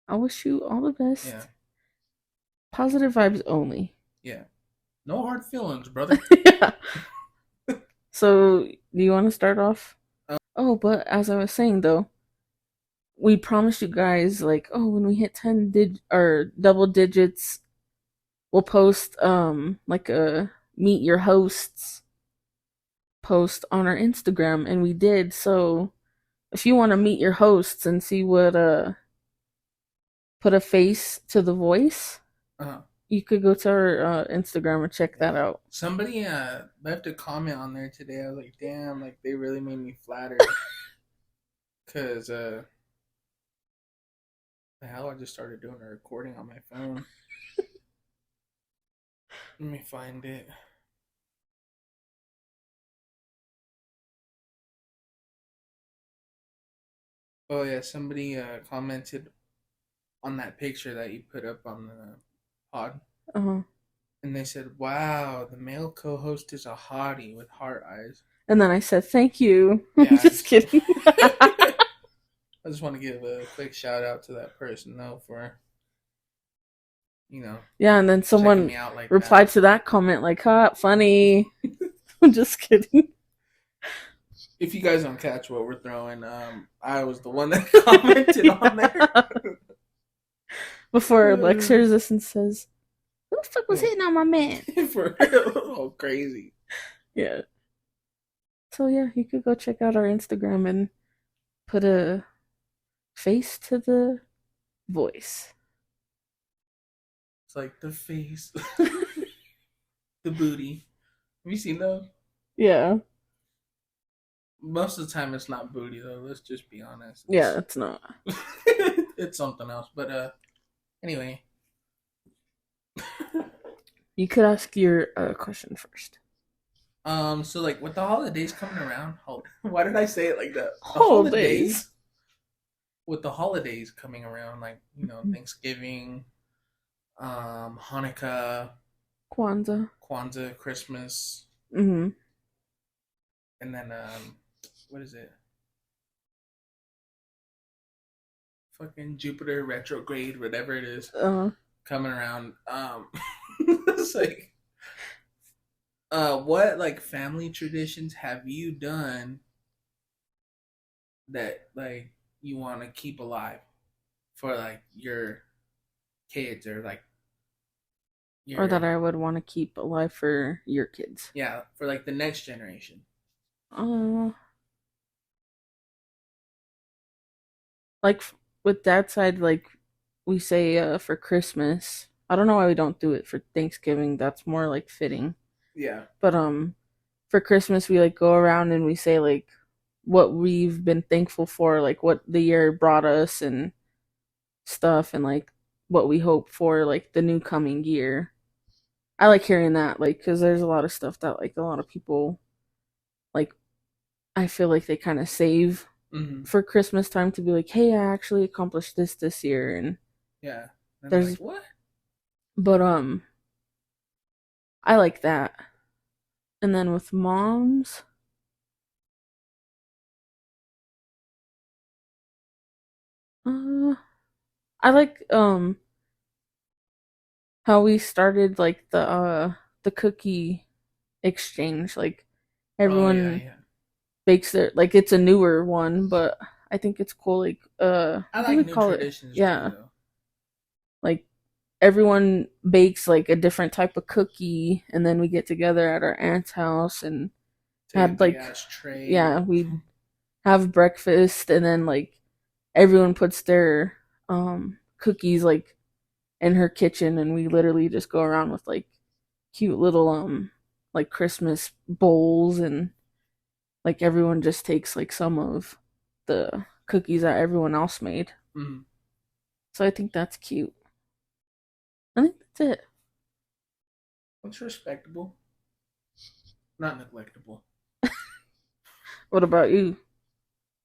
I wish you all the best. Yeah. Positive vibes only. Yeah. No hard feelings, brother. Yeah. So, do you want to start off? But as I was saying though, we promised you guys like, when we hit 10 double digits, we'll post like a meet your hosts post on our Instagram, and we did. So, if you want to meet your hosts and see what put a face to the voice, you could go to our Instagram and check that out. Somebody left a comment on there today. I was like, damn, like they really made me flattered. Because the hell, I just started doing a recording on my phone. Let me find it. Oh yeah, somebody commented on that picture that you put up on the pod. And they said, wow, the male co-host is a hottie with heart eyes. And then I said, thank you. Yeah, just kidding. I just want to give a quick shout out to that person, though, for, Yeah, and then someone like replied to that comment like, hot, funny. I'm just kidding. If you guys don't catch what we're throwing, I was the one that commented on there. Before Lex hears this and says, who the fuck was hitting on my man? For real. Oh, crazy. Yeah. So yeah, you could go check out our Instagram and put a face to the voice. It's like the face. The booty. Have you seen those? Yeah. Most of the time, it's not booty though. Let's just be honest. Yeah, it's not. It's something else. But anyway. You could ask your question first. So like with the holidays coming around, why did I say it like that? The Holidays. with the holidays coming around, like Thanksgiving, Hanukkah, Kwanzaa, Christmas, Mm-hmm. and then what is it? Fucking Jupiter retrograde, whatever it is, coming around. It's like, what like family traditions have you done that like you want to keep alive for like your kids or like Or that I would want to keep alive for your kids. Yeah, for like the next generation. Like with that side, like we say for Christmas. I don't know why we don't do it for Thanksgiving. That's more like fitting. Yeah. But for Christmas we like go around and we say like what we've been thankful for, like what the year brought us and stuff, and like what we hope for like the new coming year. I like hearing that, like, because there's a lot of stuff that like a lot of people like. I feel like they kind of save for Christmas time to be like, hey, I actually accomplished this year, and yeah, and there's like, what? But I like that. And then with moms, I like how we started like the cookie exchange. Like everyone bakes their, like it's a newer one, but I think it's cool. Like I like new traditions. Yeah, too, like everyone bakes like a different type of cookie, and then we get together at our aunt's house and had like we have breakfast, and then like everyone puts their cookies like in her kitchen, and we literally just go around with like cute little like Christmas bowls, and like everyone just takes like some of the cookies that everyone else made. Mm-hmm. So I think that's cute. I think that's it. That's respectable. Not neglectable. What about you?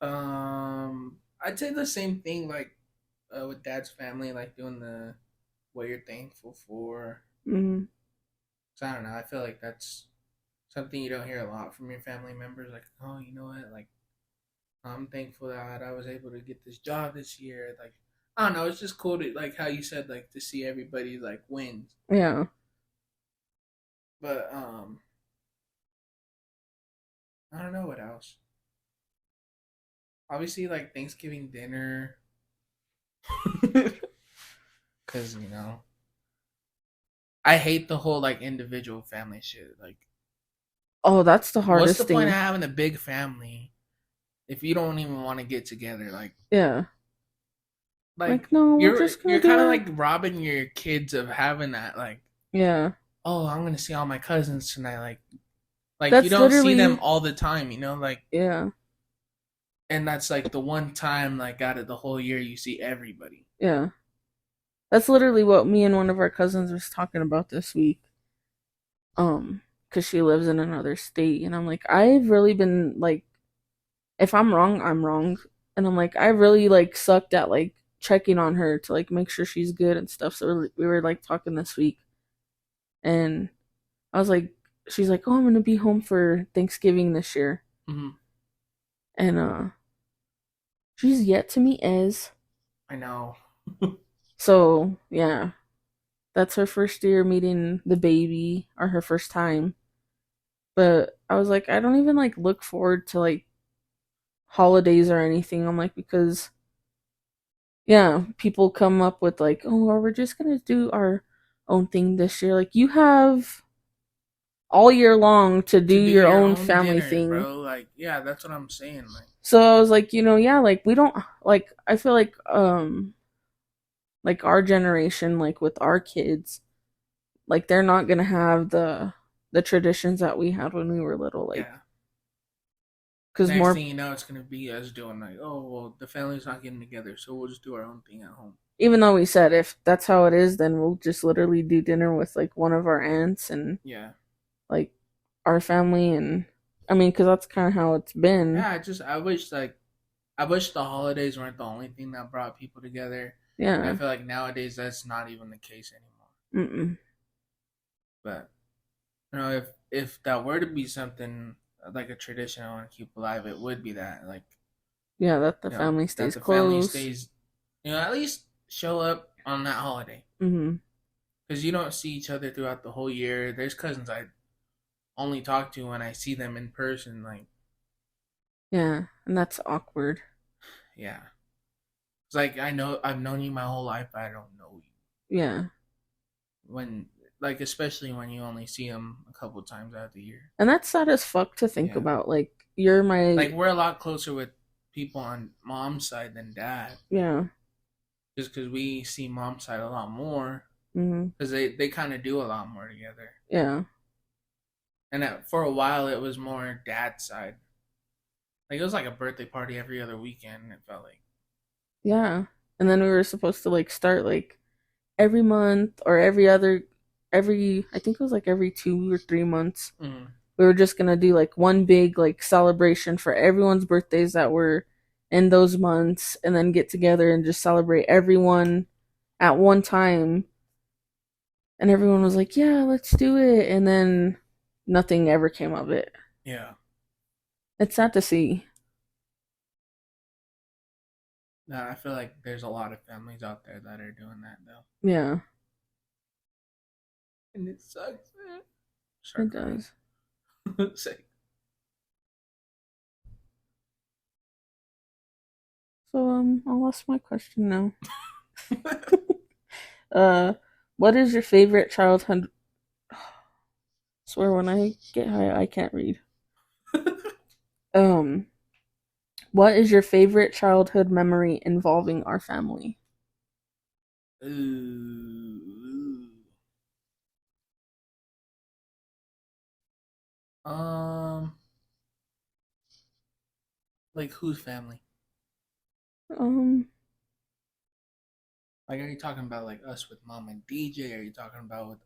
I'd say the same thing, like with Dad's family, like doing the what you're thankful for. Mm-hmm. So I don't know. I feel like that's something you don't hear a lot from your family members. Like, oh, you know what? Like, I'm thankful that I was able to get this job this year. Like, I don't know. It's just cool to, like how you said, like to see everybody like wins. Yeah. But I don't know what else. Obviously, like Thanksgiving dinner, because I hate the whole like individual family shit. Like, oh, that's the hardest thing. What's the point of having a big family if you don't even want to get together? Like, yeah, like no, you're kind of like robbing your kids of having that. Like, yeah, oh, I'm gonna see all my cousins tonight. Like that's you don't see them all the time. Like yeah. And that's like the one time, like out of the whole year, you see everybody. Yeah. That's literally what me and one of our cousins was talking about this week. Because she lives in another state. And I'm like, I've really been, like, if I'm wrong, I'm wrong. And I'm like, I really, like, sucked at, like, checking on her to, like, make sure she's good and stuff. So we were, like, talking this week. And I was like, she's like, oh, I'm going to be home for Thanksgiving this year. Mm-hmm. And, she's yet to meet Ez. I know. So, yeah. That's her first year meeting the baby, or her first time. But I was like, I don't even, like, look forward to, like, holidays or anything. I'm like, because, yeah, people come up with, like, oh, we're just going to do our own thing this year. Like, you have all year long to do your own family dinner, thing. Bro. Like, yeah, that's what I'm saying. Like, so I was like, yeah, like, we don't, like, I feel like our generation, like, with our kids, like, they're not gonna have the traditions that we had when we were little. Like, Because Next more, thing you know, it's gonna be us doing like, oh well, the family's not getting together, so we'll just do our own thing at home. even though we said if that's how it is, then we'll just literally do dinner with like one of our aunts and Yeah, like our family, and I mean, because that's kind of how it's been. yeah. I wish the holidays weren't the only thing that brought people together. And I Yeah. feel like nowadays that's not even the case anymore. Mm-mm. But if that were to be something like a tradition I want to keep alive, it would be that like Yeah, that the family that stays the family close. stays, at least show up on that holiday Mm-hmm. because you don't see each other throughout the whole year. There's cousins I only talk to when I see them in person. Like, Yeah, and that's awkward. yeah, it's like I've known you my whole life, but I don't know you. Yeah. When like especially when you only see them a couple times out of the year. And that's sad as fuck to think Yeah, about. Like, you're like my. we're a lot closer with people on mom's side than dad, Yeah. just because we see mom's side a lot more Mm-hmm. because they kind of do a lot more together. Yeah. And for a while, it was more dad's side. Like it was like a birthday party every other weekend. It felt like. Yeah. And then we were supposed to, like, start, like, every month or I think it was, like, every 2 or 3 months. Mm-hmm. We were just gonna do, like, one big, like, celebration for everyone's birthdays that were in those months and then get together and just celebrate everyone at one time. And everyone was like, yeah, let's do it. And then nothing ever came of it. Yeah. It's sad to see. No, I feel like there's a lot of families out there that are doing that though, Yeah, and it sucks. Man. it does. Say. So, I'll ask my question now. Uh, what is your favorite childhood? Swear when I get high, I can't read. Um, what is your favorite childhood memory involving our family? Ooh. Like whose family? Um, Like, are you talking about like us with mom and DJ? Are you talking about with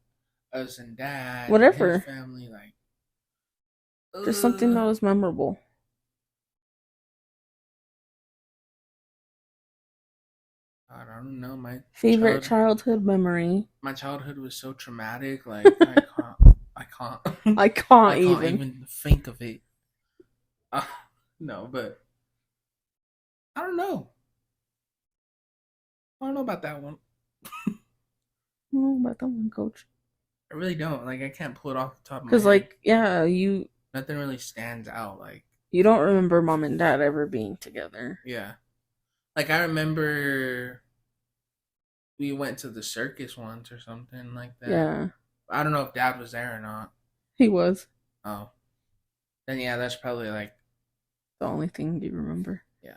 us and dad and his whatever. family? Like, Just something uh, that was memorable. I don't know. Favorite childhood memory. My childhood was so traumatic. Like, I can't, I can't I can't even. even think of it. Uh, no, but I don't know. I don't know about that one. Oh, about that one, coach. I really don't. Like, I can't pull it off the top of my Cause head. like, yeah, Nothing really stands out. Like, you don't remember mom and dad ever being together. yeah. Like, I remember we went to the circus once or something like that. Yeah, I don't know if dad was there or not. he was Oh. Then, yeah, that's probably like, the only thing you remember. yeah.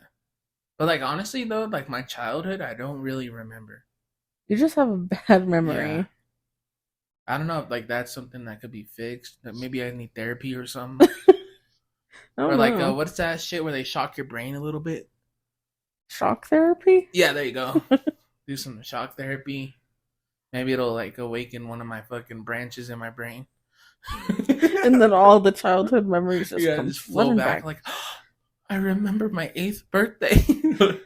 But, like, honestly, though, like, my childhood, I don't really remember. You just have a bad memory. Yeah. I don't know if, like, that's something that could be fixed. That maybe I need therapy or something. Or, like, what's that shit where they shock your brain a little bit? Shock therapy? Yeah, there you go. Do some shock therapy. Maybe it'll, like, awaken one of my fucking branches in my brain. And then all the childhood memories just come just flow back. Like, oh, I remember my 8th birthday.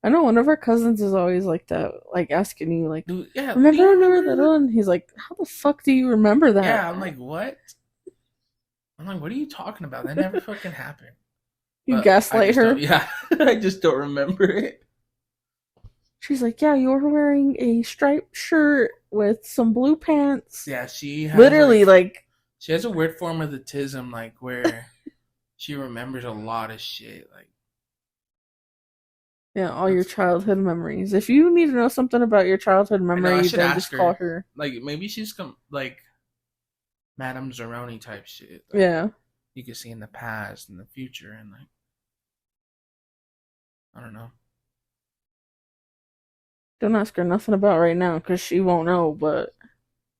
I know one of our cousins is always like that, like asking you, like, Dude, yeah, remember that one? He's like, how the fuck do you remember that? Yeah, I'm like, what? I'm like, what are you talking about? That never fucking happened. You But gaslight her? Yeah, I just don't remember it. She's like, yeah, you were wearing a striped shirt with some blue pants. Yeah, she has literally like she has a weird form of autism, like where she remembers a lot of shit, like. Yeah, all your childhood memories. If you need to know something about your childhood memories, then just call her. Like, maybe she's like Madame Zeroni type shit. Like, yeah. You can see in the past and the future, and like, I don't know. Don't ask her nothing about right now, because she won't know, but.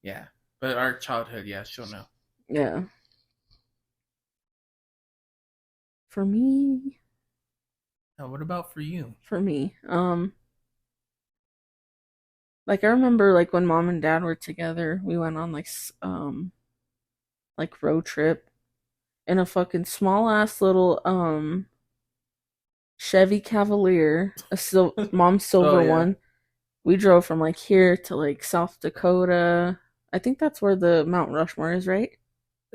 Yeah. But our childhood, yeah, she'll know. Yeah. For me, Now, what about for you? like I remember like when mom and dad were together, we went on like road trip in a fucking small ass little Chevy Cavalier, mom's Oh silver yeah. one. We drove from like here to like South Dakota. I think that's where the Mount Rushmore is, right?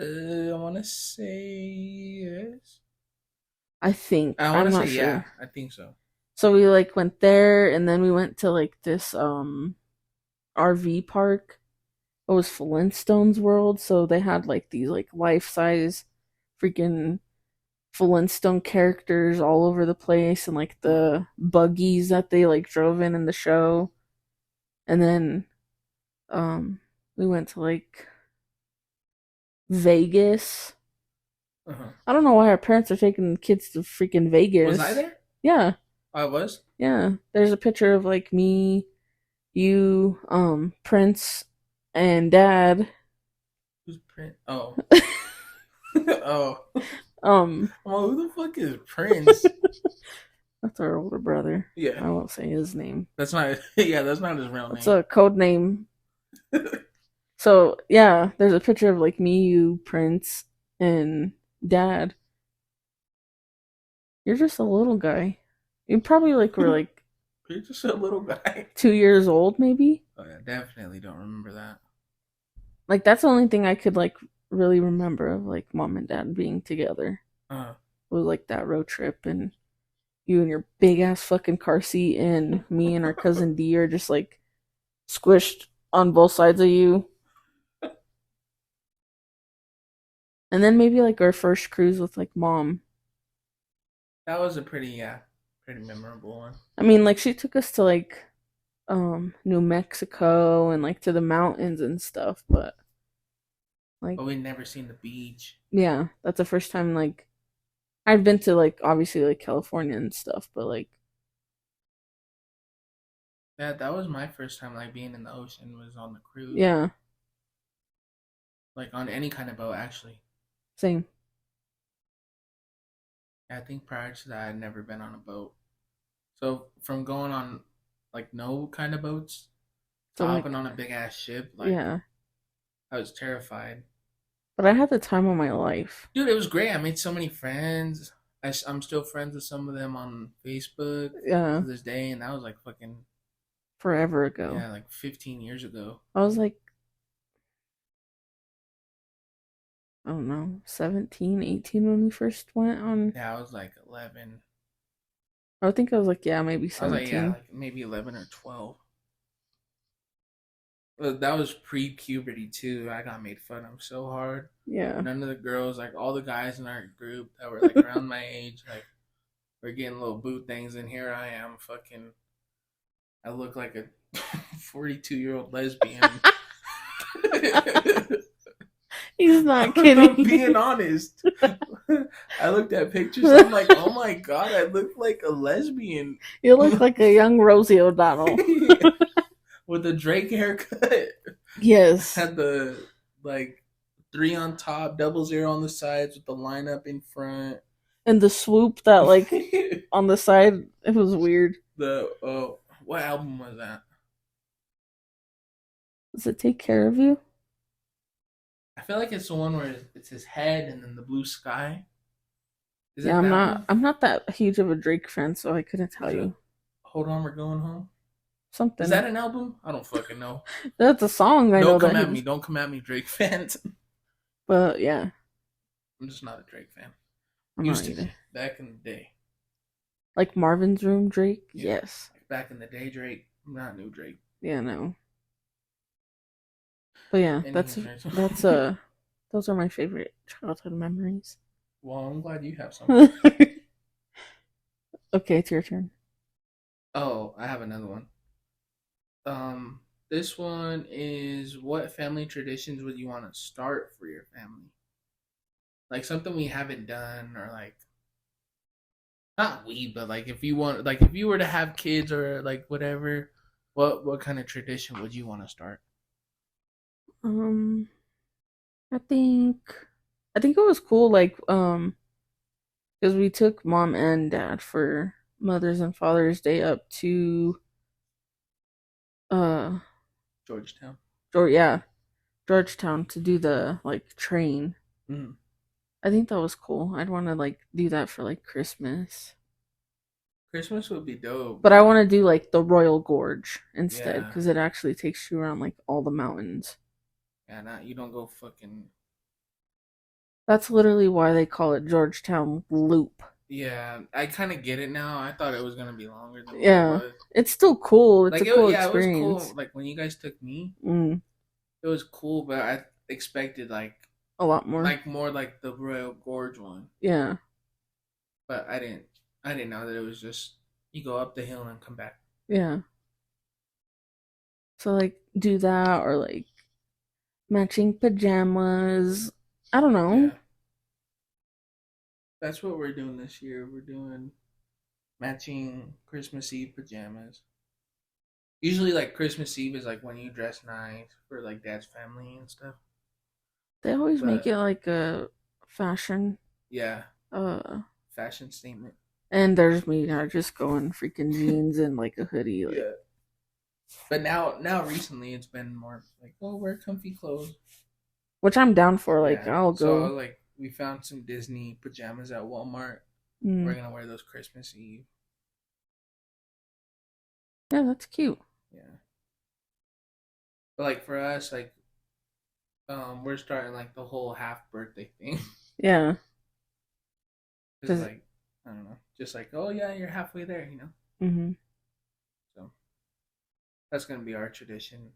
I want to say yes. I think. I want I'm to not say yeah. sure. I think so. So we like went there and then we went to like this RV park. It was Flintstones World, so they had like these like life-size freaking Flintstone characters all over the place and like the buggies that they like drove in the show. And then um we went to like Vegas. Uh-huh. I don't know why our parents are taking kids to freaking Was I Vegas. there? Yeah, I was. yeah. There's a picture of like me, you, Prince, and Dad. Who's Prince? Oh. Oh. um, Well, who the fuck is Prince? that's our older brother. Yeah. I won't say his name. That's not. Yeah, that's not his real That's name. a code name. So yeah, there's a picture of like me, you, Prince, and Dad. You're just a little guy. You probably like were like You're just a little guy. 2 years old, maybe. Oh yeah, definitely don't remember that. Like that's the only thing I could like really remember of like mom and dad being together. Uh, Was like that road trip and you and your big ass fucking car seat and me and our cousin D are just like squished on both sides of you. And then maybe like our first cruise with like mom. that was a pretty memorable one. I mean like she took us to like New Mexico and like to the mountains and stuff, but like But we'd never seen the beach. yeah, that's the first time like I've been to like obviously like California and stuff, but like Yeah, that was my first time like being in the ocean was on the cruise. yeah, Like on any kind of boat actually. same. I think prior to that I'd never been on a boat. So from going on like no kind of boats to So hopping like on a big ass ship, like yeah. I was terrified. But I had the time of my life. Dude, it was great. I made so many friends. I'm still friends with some of them on Facebook Yeah, to this day, and that was like fucking forever ago. yeah, like 15 years ago. I was like, I don't know, 17, 18 when we first went on. Yeah, I was like 11. I think I was like, yeah, maybe I was like yeah, 17. like maybe 11 or 12. But that was pre-puberty too. I got made fun of so hard. Yeah. None of the girls, like all the guys in our group that were like around my age, like we're getting little boot things, and here I am, fucking. I look like a 42-year-old lesbian. He's not I'm kidding. being honest. I looked at pictures. I'm like, oh my god, I look like a lesbian You look like a young Rosie O'Donnell. with a Drake haircut. Yes. Had the like 3 on top, 00 on the sides with the lineup in front. And the swoop that like on the side, it was weird. The what album was that? Does it take care of you? I feel like it's the one where it's his head and then the blue sky. Is Yeah, it I'm that not. one? I'm not that huge of a Drake fan, so I couldn't tell you Hold on, we're going home. something. Is that an album? I don't fucking know. That's a song. I know Don't come that. at me. Don't come at me, Drake fans. But yeah, I'm just not a Drake fan. I'm Used not to either. be back in the day. Like Marvin's Room Drake. Yeah. Yes. Like back in the day, Drake. Not new Drake. Yeah. No. But yeah, Anyways, that's those are my favorite childhood memories. Well, I'm glad you have some. Okay, it's your turn. Oh, I have another one. This one is what family traditions would you want to start for your family? Like something we haven't done, or like not we, but like if you want, like if you were to have kids or like whatever, what kind of tradition would you want to start? Um, I think it was cool. Like, because Because we took mom and dad for Mother's and Father's Day up to uh Georgetown. Georgetown to do the like train. Mm. I think that was cool. I'd want to like do that for like Christmas. Christmas would be dope. But I want to do like the Royal Gorge instead Yeah. because it actually takes you around like all the mountains. Yeah, nah, you don't go fucking. That's literally why they call it Georgetown Loop. Yeah, I kind of get it now. I thought it was gonna be longer than what Yeah, it was. it's still cool. It's Like, a cool yeah, experience. it was cool. Like when you guys took me, it was cool, but I expected like a lot more, like more like the Royal Gorge one. Yeah, But I didn't know that it was just you go up the hill and come back. yeah. So like do that or like matching pajamas. I don't know. Yeah. That's what we're doing this year. We're doing matching Christmas Eve pajamas. Usually, like Christmas Eve is like when you dress nice for like dad's family and stuff. They always But make it like a fashion. yeah, fashion statement. And there's me. I just go in freaking jeans and like a hoodie. Like, Yeah. But now recently it's been more like, oh, wear comfy clothes. which I'm down for. Like Yeah. I'll go. So like we found some Disney pajamas at Walmart. Mm. We're gonna wear those Christmas Eve. Yeah, that's cute. Yeah. But like for us, like we're starting like the whole half birthday thing. Yeah. It's like I don't know, just like, oh yeah, you're halfway there, you know. Mm-hmm. So that's gonna be our tradition,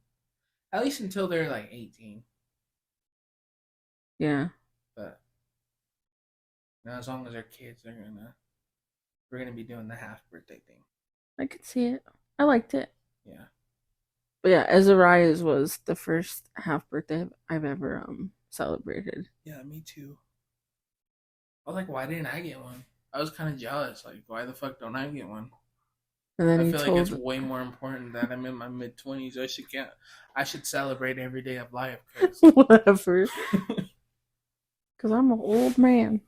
at least until they're like 18. Yeah. But you know, as long as they're kids, we're gonna be doing the half birthday thing. I could see it. I liked it. Yeah. But yeah, Azariah's was the first half birthday I've ever celebrated. Yeah, me too. I was like, why didn't I get one? I was kind of jealous. Like, why the fuck don't I get one? And then I feel like it's way more important that I'm in my mid-20s. I should celebrate every day of life. Whatever. Because I'm an old man.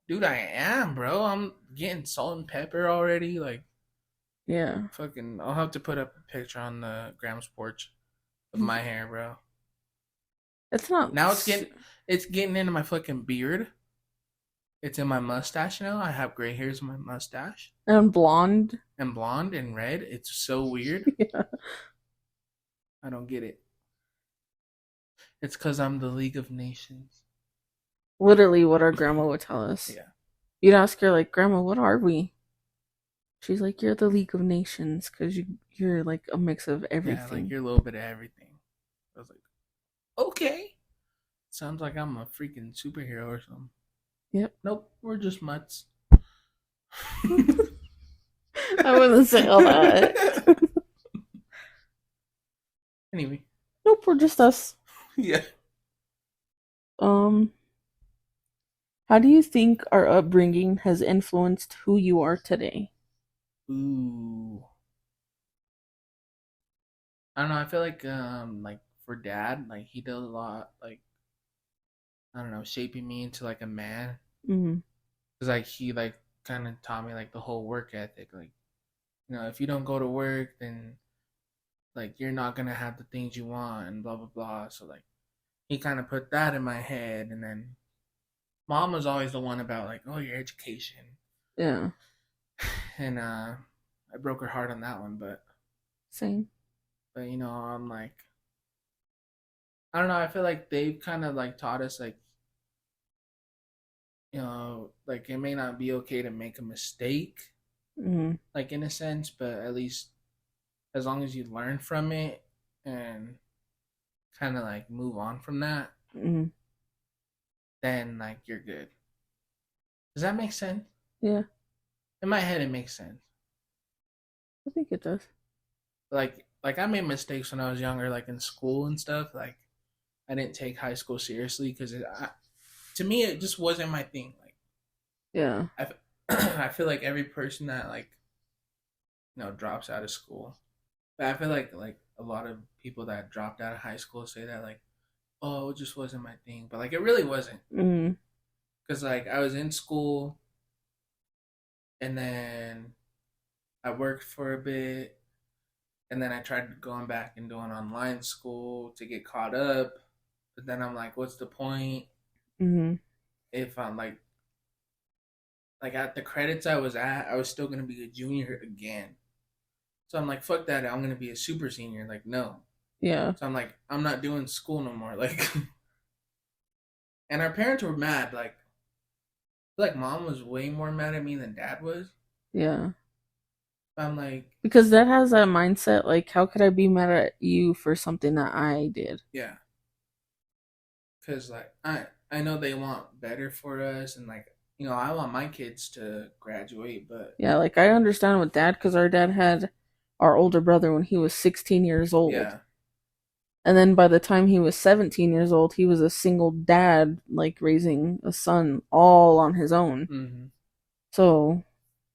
Dude, I am, bro. I'm getting salt and pepper already. Like, yeah. Fucking, I'll have to put up a picture on the Graham's porch of my hair, bro. It's not. Now it's getting into my fucking beard. It's in my mustache now. I have gray hairs in my mustache. And blonde. And blonde and red. It's so weird. Yeah. I don't get it. It's because I'm the League of Nations. Literally what our grandma would tell us. Yeah. You'd ask her, like, Grandma, what are we? She's like, you're the League of Nations because you're like a mix of everything. Yeah, like you're a little bit of everything. I was like, okay. Sounds like I'm a freaking superhero or something. Yep. Nope, we're just mutts. I wouldn't say all that. Anyway. Nope, we're just us. Yeah. How do you think our upbringing has influenced who you are today? Ooh. I don't know, I feel like for dad, like he did a lot, like I don't know, shaping me into like a man. Mm-hmm. Cause like he like kind of taught me like the whole work ethic. Like, you know, if you don't go to work, then like you're not gonna have the things you want and blah blah blah. So like he kind of put that in my head, and then mom was always the one about like, oh, your education. Yeah. And I broke her heart on that one, but same. But you know, I'm like, I don't know. I feel like they've kind of like taught us like, you know, like it may not be okay to make a mistake, like in a sense, but at least as long as you learn from it and kind of like move on from that, then like you're good. Does that make sense? Yeah. In my head, it makes sense. I think it does. Like I made mistakes when I was younger, like in school and stuff. Like I didn't take high school seriously because to me it just wasn't my thing. Like, yeah, I feel like every person that like, you know, drops out of school, but I feel like a lot of people that dropped out of high school say that like, oh, it just wasn't my thing, but like it really wasn't. Because like I was in school, and then I worked for a bit, and then I tried going back and doing online school to get caught up. But then I'm like, what's the point Mm-hmm. if I'm like at the credits I was at, I was still gonna be a junior again. So I'm like, fuck that, I'm gonna be a super senior. Like, no. Yeah. So I'm like, I'm not doing school no more. Like, and our parents were mad. Like mom was way more mad at me than dad was. Yeah. I'm like, Because dad has that mindset, like, how could I be mad at you for something that I did? yeah, because like I know they want better for us, and like I want my kids to graduate, but Yeah, like, I understand with dad, because our dad had our older brother when he was 16 years old. yeah, And then by the time he was 17 years old, he was a single dad, like, raising a son all on his own. mm-hmm. So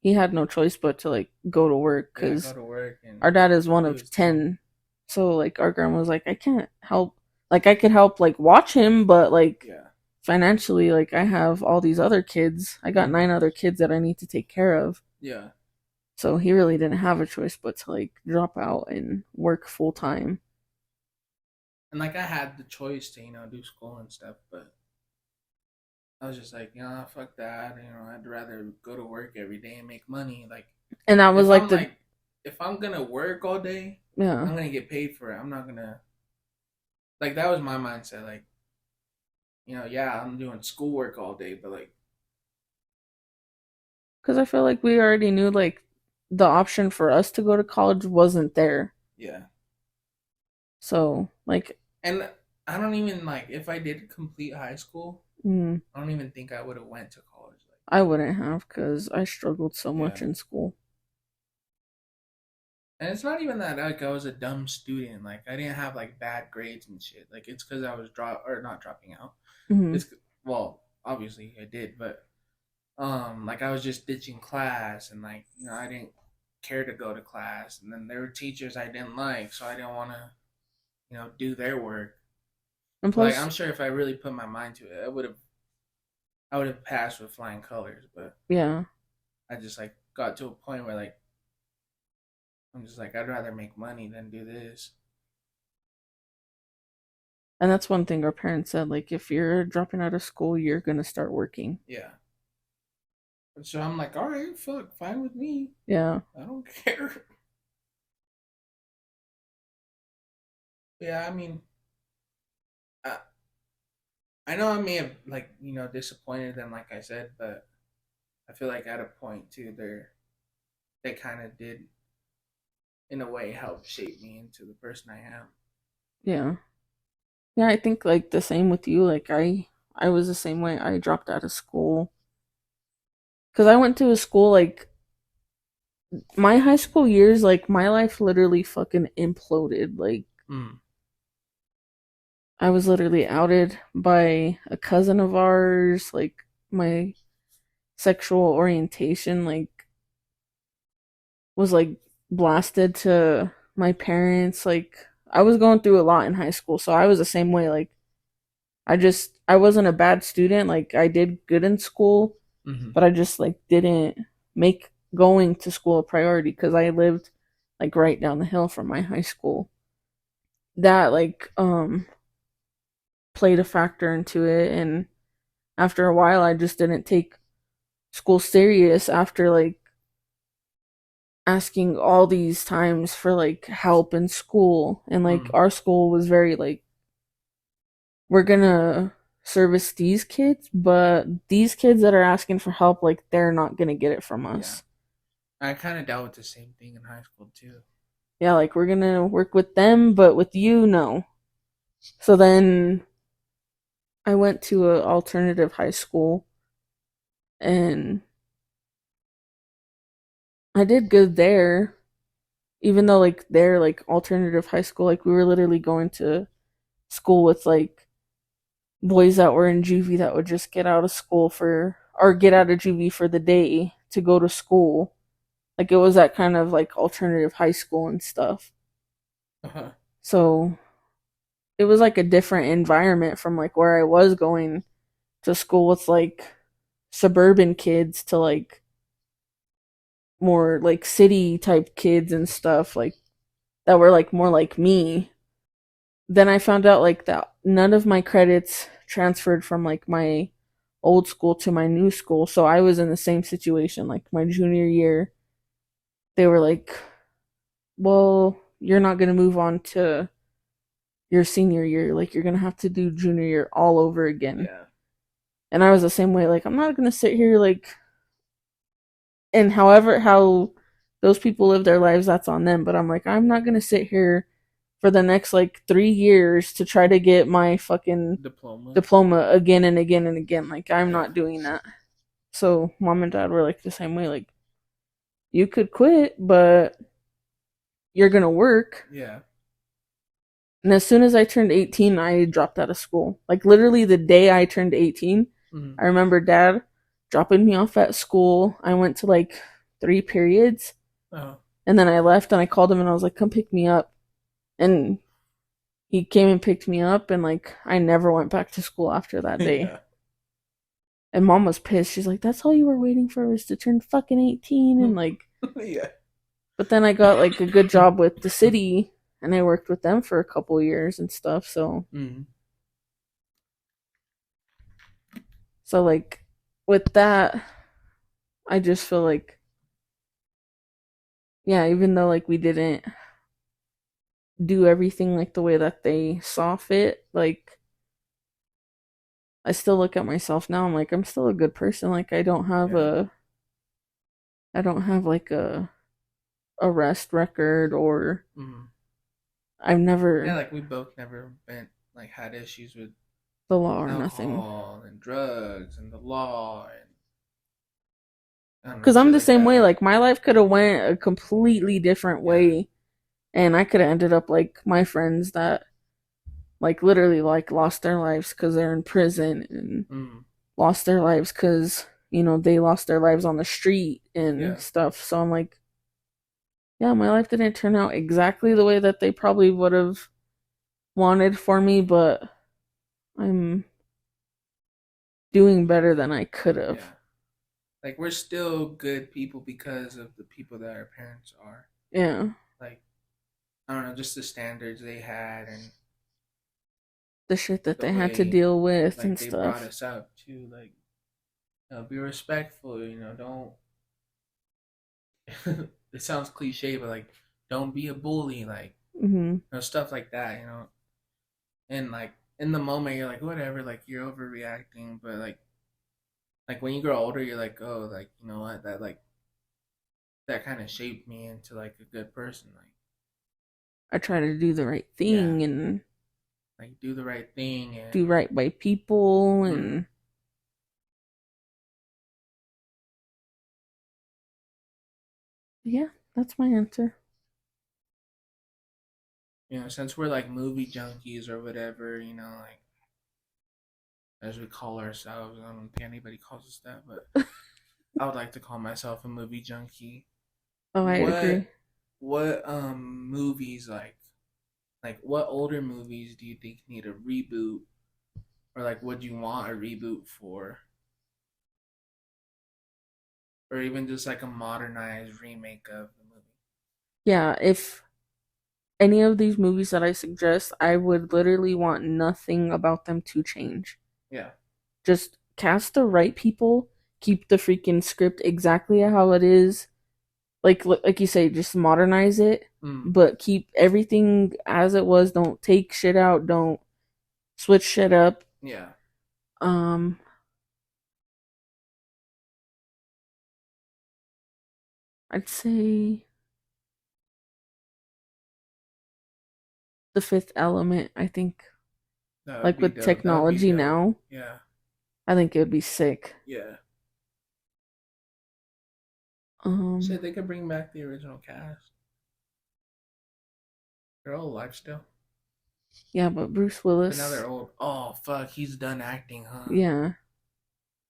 he had no choice but to, like, go to work, Yeah, go because to work, and our dad is one he of was 10. 10. So, like, our grandma was like, I can't help. Like, I could help, like, watch him, but, like, Yeah, financially, like, I have all these other kids. I got mm-hmm. 9 other kids that I need to take care of. Yeah, So he really didn't have a choice but to, like, drop out and work full time. and like I had the choice to do school and stuff, but I was just like, fuck that. I'd rather go to work every day and make money. Like, And that was if like I'm the, like, if I'm gonna work all day, yeah. I'm gonna get paid for it. I'm not gonna like that was my mindset. Like, yeah, I'm doing schoolwork all day, but like, Because I feel like we already knew, like, the option for us to go to college wasn't there. yeah. So, like, And I don't even like if I did complete high school, mm, I don't even think I would have went to college. Like, I wouldn't have, because I struggled so yeah. much in school. And it's not even that like I was a dumb student. Like I didn't have like bad grades and shit. Like it's because I was not dropping out. Mm-hmm. It's well, obviously I did, but like I was just ditching class, and like I didn't care to go to class, and then there were teachers I didn't like, so I didn't want to do their work. And Like I'm plus, sure if I really put my mind to it, I would have passed with flying colors, but yeah. I just like got to a point where like I'm just like I'd rather make money than do this. And that's one thing our parents said, like, if you're dropping out of school, you're going to start working. Yeah. So I'm like, all right, fuck, fine with me. Yeah. I don't care. Yeah, I mean, I, I know I may have like disappointed them, like I said, but I feel like at a point too, they kind of did in a way help shape me into the person I am. Yeah. Yeah, I think, like, the same with you. Like, I was the same way. I dropped out of school. Because I went to a school, like, my high school years, like, my life literally fucking imploded. Like, Mm. I was literally outed by a cousin of ours. Like, my sexual orientation, like, was, like, blasted to my parents. Like, I was going through a lot in high school, so I was the same way. Like, I wasn't a bad student. Like, I did good in school, Mm-hmm. but I just, like, didn't make going to school a priority, because I lived, like, right down the hill from my high school. That, like, played a factor into it, and after a while I just didn't take school serious after, like, asking all these times for, like, help in school. And, like, Mm. our school was very, like, we're gonna service these kids, but these kids that are asking for help, like, they're not gonna get it from Yeah, us. I kind of dealt with the same thing in high school too. Yeah, like, we're gonna work with them, but with you, no. So then I went to a alternative high school, and I did good there. Even though, like, their, like, alternative high school, like, we were literally going to school with, like, boys that were in juvie that would just get out of school for, or get out of juvie for the day to go to school. Like, it was that kind of, like, alternative high school and stuff. Uh-huh. So it was, like, a different environment from, like, where I was going to school with, like, suburban kids to, like, more like city type kids and stuff, like that were like more like me. Then I found out like that none of my credits transferred from like my old school to my new school. So I was in the same situation. Like my junior year, they were like, well, you're not going to move on to your senior year. Like you're going to have to do junior year all over again. Yeah. And I was the same way. Like I'm not going to sit here like, and however, how those people live their lives, that's on them. But I'm like, I'm not going to sit here for the next like 3 years to try to get my fucking diploma again and again and again. Like I'm not doing that. So mom and dad were like the same way. Like you could quit, but you're gonna work. Yeah. And as soon as I turned 18, I dropped out of school. Like literally the day I turned 18, I remember dad dropping me off at school. I went to like 3 periods. And then I left and I called him and I was like, come pick me up. And he came and picked me up and like I never went back to school after that day. Yeah. And mom was pissed. She's like, that's all you were waiting for was to turn fucking 18 and like yeah. But then I got like a good job with the city and I worked with them for a couple years and stuff, so so like with that I just feel like yeah, even though like we didn't do everything like the way that they saw fit, like I still look at myself now, I'm like I'm still a good person. Like I don't have like a arrest record or I've never like we both never been like had issues with the law or alcohol and drugs and the law and because I'm the same way. Like my life could have went a completely different way, and I could have ended up like my friends that like literally like lost their lives because they're in prison and lost their lives because they lost their lives on the street and stuff. So I'm like, yeah, my life didn't turn out exactly the way that they probably would have wanted for me, but I'm doing better than I could have. Yeah. Like we're still good people because of the people that our parents are. Yeah. Like I don't know, just the standards they had and the shit that they had to deal with like and they stuff. They brought us up to like be respectful, don't it sounds cliche, but like don't be a bully, like stuff like that, and like in the moment you're like whatever, like you're overreacting, but like when you grow older you're like, oh, like you know what, that kind of shaped me into like a good person. Like I try to do the right thing and like do the right thing and do right by people and yeah, that's my answer. Since we're like movie junkies or whatever, like as we call ourselves, I don't think anybody calls us that, but I would like to call myself a movie junkie. Oh, I agree. What movies like what older movies do you think need a reboot, or like what do you want a reboot for, or even just like a modernized remake of the movie? Yeah, if any of these movies that I suggest, I would literally want nothing about them to change. Yeah. Just cast the right people, keep the freaking script exactly how it is. Like you say, just modernize it, but keep everything as it was. Don't take shit out. Don't switch shit up. Yeah. I'd say The Fifth Element. I think, like with dope. Technology now, yeah, I think it would be sick. Yeah. Shit, they could bring back the original cast. They're all alive still. Yeah, but Bruce Willis. But now they're old. Oh fuck, he's done acting, huh? Yeah.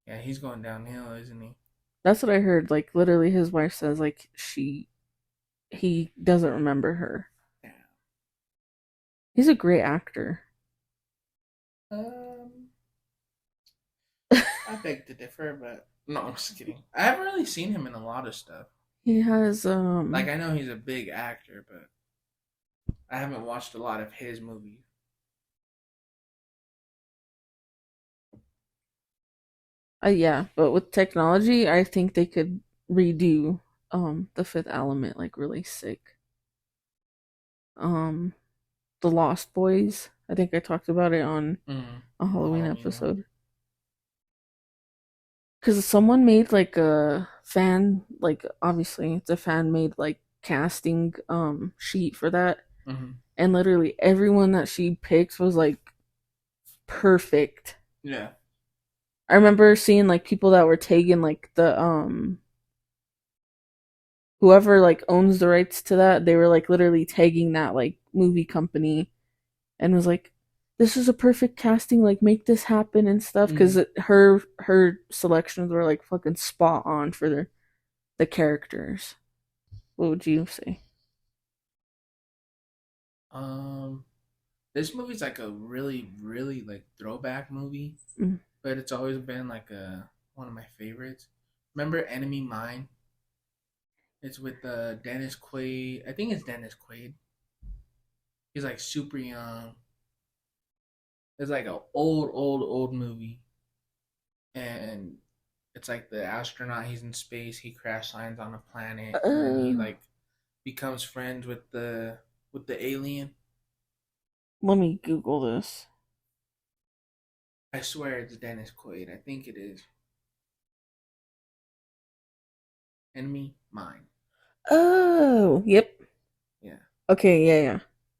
Yeah, he's going downhill, isn't he? That's what I heard. Like literally, his wife says like he doesn't remember her. Yeah. He's a great actor. I beg to differ, but no, I'm just kidding. I haven't really seen him in a lot of stuff. He has Like, I know he's a big actor, but I haven't watched a lot of his movies. yeah, but with technology, I think they could redo The Fifth Element like really sick. Um The Lost Boys. I think I talked about it on a The Halloween Halloween one. episode. Because someone made like a fan, like obviously it's a fan made like casting sheet for that, Mm-hmm. and literally everyone that she picked was like perfect. Yeah. I remember seeing like people that were taking like the whoever like owns the rights to that, they were like literally tagging that like movie company and was like, "This is a perfect casting. Like, make this happen and stuff." Because her selections were like fucking spot on for the characters. What would you say? Um, this movie's like a really, really like throwback movie, Mm. but it's always been like a one of my favorites. Remember Enemy Mine? It's with Dennis Quaid. I think it's Dennis Quaid. He's like super young. It's like an old movie, and it's like the astronaut. He's in space. He crash lands on a planet, and then he Uh, like becomes friends with the alien. Let me Google this. I swear it's Dennis Quaid. I think it is. Enemy Mine. Oh, yep. Yeah. Okay, yeah, yeah.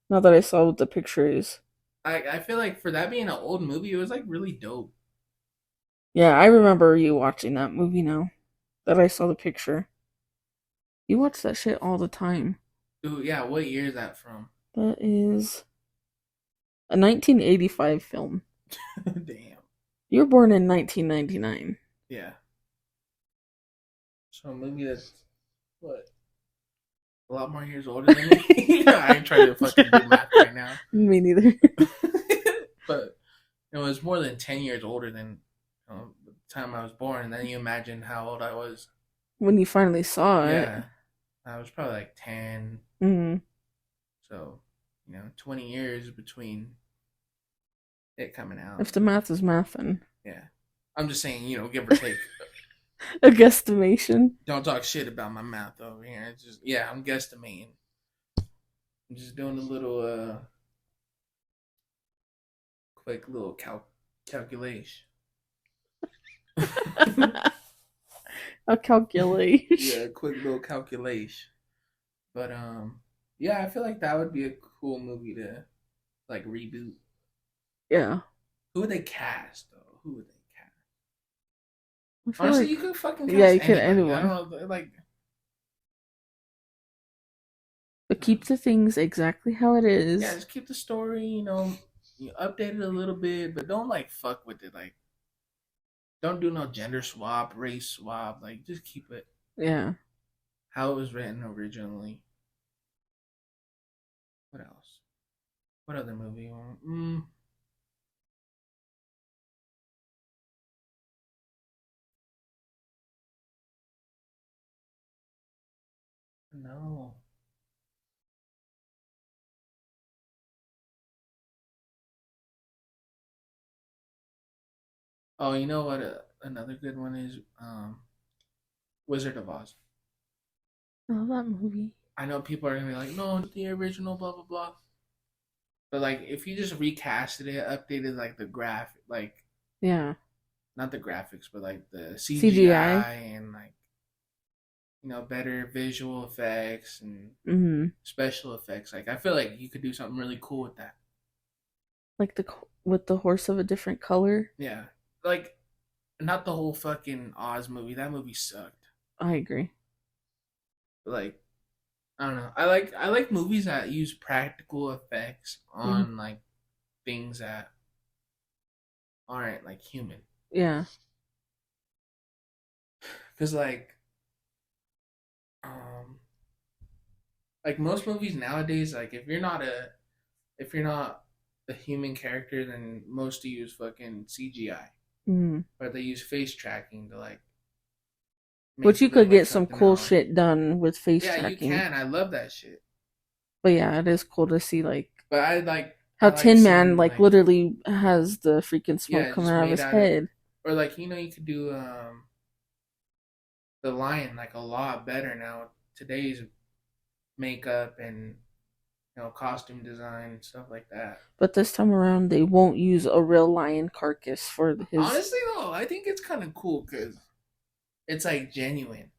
Now that I saw what the picture is. I feel like for that being an old movie, it was like really dope. Yeah, I remember you watching that movie now that I saw the picture. You watch that shit all the time. Ooh, yeah, what year is that from? That is a 1985 film. Damn. You were born in 1999. Yeah. So a movie that's what a lot more years older than me. I ain't trying to fucking do math right now. Me neither. But it was more than 10 years older than the time I was born. And then you imagine how old I was. When you finally saw it. Yeah, I was probably like 10. Mm. So 20 years between it coming out. If the math is mathin'. Yeah, I'm just saying, give or take. A guesstimation. Don't talk shit about my math over here. It's just I'm guesstimating. I'm just doing a little quick little calculation. A calculation. Yeah, quick little calculation. But yeah, I feel like that would be a cool movie to like reboot. Yeah. Who would they cast though? Who would they cast? I feel Honestly, like, you could fucking yeah, cast you could anybody. I anyone. don't know, like But keep the things exactly how it yeah, is. just keep the story. You update it a little bit, but don't like fuck with it. Like, don't do no gender swap, race swap. Like, just keep it Yeah. how it was written originally. What else? What other movie? No. Oh, you know what? Another good one is Wizard of Oz. I love that movie. I know people are gonna be like, no, it's the original, blah blah blah. But like, if you just recasted it, updated like the like Yeah. not the graphics, but like the CGI. CGI and like better visual effects and Mm-hmm. special effects. Like, I feel like you could do something really cool with that. Like with the horse of a different color. Yeah, like not the whole fucking Oz movie. That movie sucked. I agree. But like, I don't know. I like movies that use practical effects Mm-hmm. on like things that aren't like human. Yeah. Because um like most movies nowadays, like if you're not a human character, then most use fucking CGI Mm-hmm. or they use face tracking to like Which make you it look could like get some something cool else. shit done with face Yeah, you tracking. can. I love that shit. But yeah, it is cool to see like But I like how Tin Man seeing like literally has the freaking smoke yeah, coming just out of made his out of, head. or like you could do the lion like a lot better now. Today's makeup and costume design and stuff like that. But this time around, they won't use a real lion carcass for his. Honestly, though, I think it's kind of cool because it's like genuine.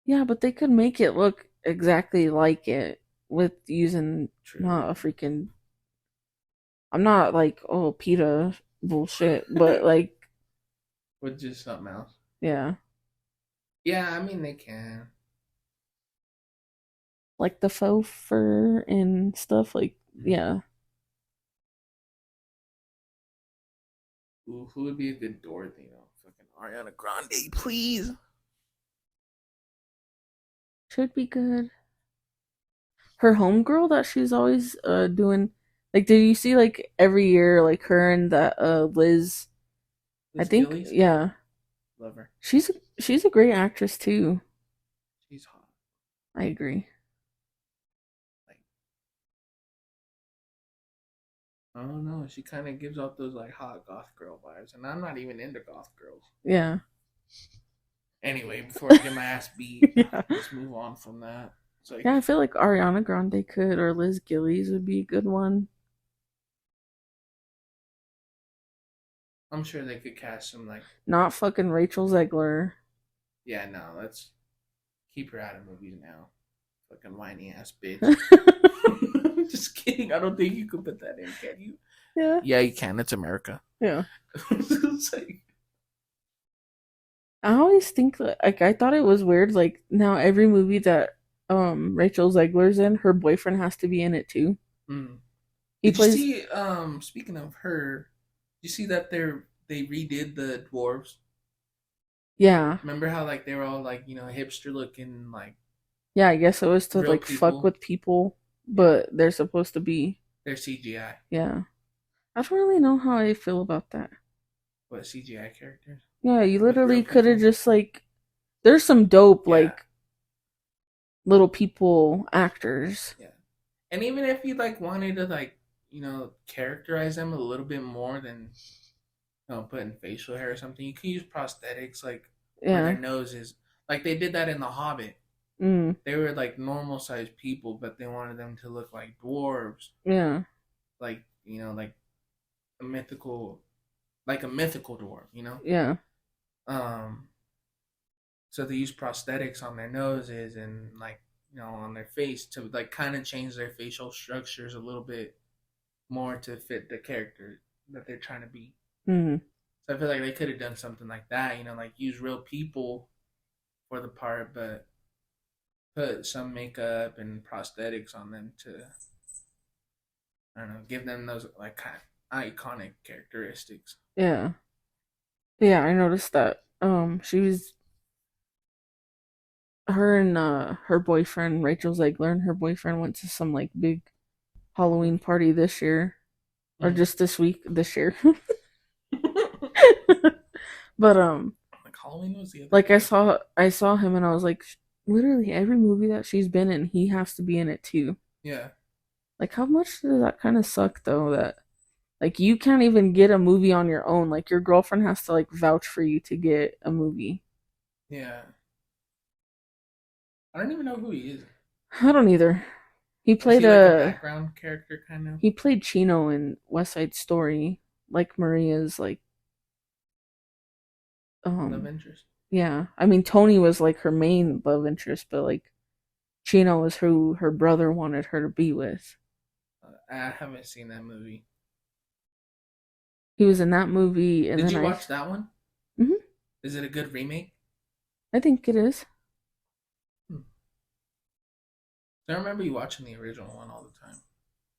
Yeah, but they could make it look exactly like it with using True. not a freaking. I'm not like, oh, PETA bullshit, but like. With just something else. Yeah. Yeah, I mean, they can. Like the faux fur and stuff, like, yeah. Ooh, who would be a good Dorothy, though? Fucking Ariana Grande, please. Should be good. Her homegirl that she's always doing. Like, did you see, like, every year, like, her and that Liz? I think, Gillies? yeah. Love her. She's a great actress, too. She's hot. I agree. Like, I don't know. She kind of gives off those like hot goth girl vibes, and I'm not even into goth girls. Yeah. Anyway, before I get my ass beat, Yeah. let's move on from that. Like, yeah, I feel like Ariana Grande could, or Liz Gillies would be a good one. I'm sure they could cast some like not fucking Rachel Zegler. Yeah, no, let's keep her out of movies now. Fucking whiny ass bitch. Just kidding. I don't think you could put that in, can you? Yeah. Yeah, you can. It's America. Yeah. It's like, I always think that, like, I thought it was weird. Like, now every movie that Rachel Zegler's in, her boyfriend has to be in it too. Did you see? Speaking of her, did you see that they redid the dwarves? Yeah. Remember how like they were all like hipster looking like. Yeah, I guess it was to like people. fuck with people, but they're supposed to be. They're CGI. Yeah. I don't really know how I feel about that. What, CGI characters? Yeah, you literally could have just like. There's some dope like little people actors. Yeah. And even if you like wanted to like characterize them a little bit more than putting facial hair or something, you can use prosthetics like where their nose is. Like they did that in The Hobbit. They were like normal sized people, but they wanted them to look like dwarves. Yeah. Like like a mythical dwarf. Yeah. So they use prosthetics on their noses and like on their face to like kind of change their facial structures a little bit more to fit the character that they're trying to be. So I feel like they could have done something like that, like use real people for the part, but put some makeup and prosthetics on them to, I don't know, give them those like kind of iconic characteristics. Yeah. Yeah, I noticed that. She was her and her boyfriend Rachel Zegler and her boyfriend went to some like big Halloween party this year, or just this year. But like Halloween was the other like day. I saw him and I was like, literally every movie that she's been in, he has to be in it too. Yeah. Like how much does that kind of suck though, that like you can't even get a movie on your own. Like your girlfriend has to like vouch for you to get a movie. Yeah. I don't even know who he is. I don't either. He played like a background character kind of. He played Chino in West Side Story, like Maria's like love interest. Yeah, I mean Tony was like her main love interest, but like Chino was who her brother wanted her to be with. I haven't seen that movie. He was in that movie, and did you watch that one? Mm-hmm. Is it a good remake? I think it is. I remember you watching the original one all the time.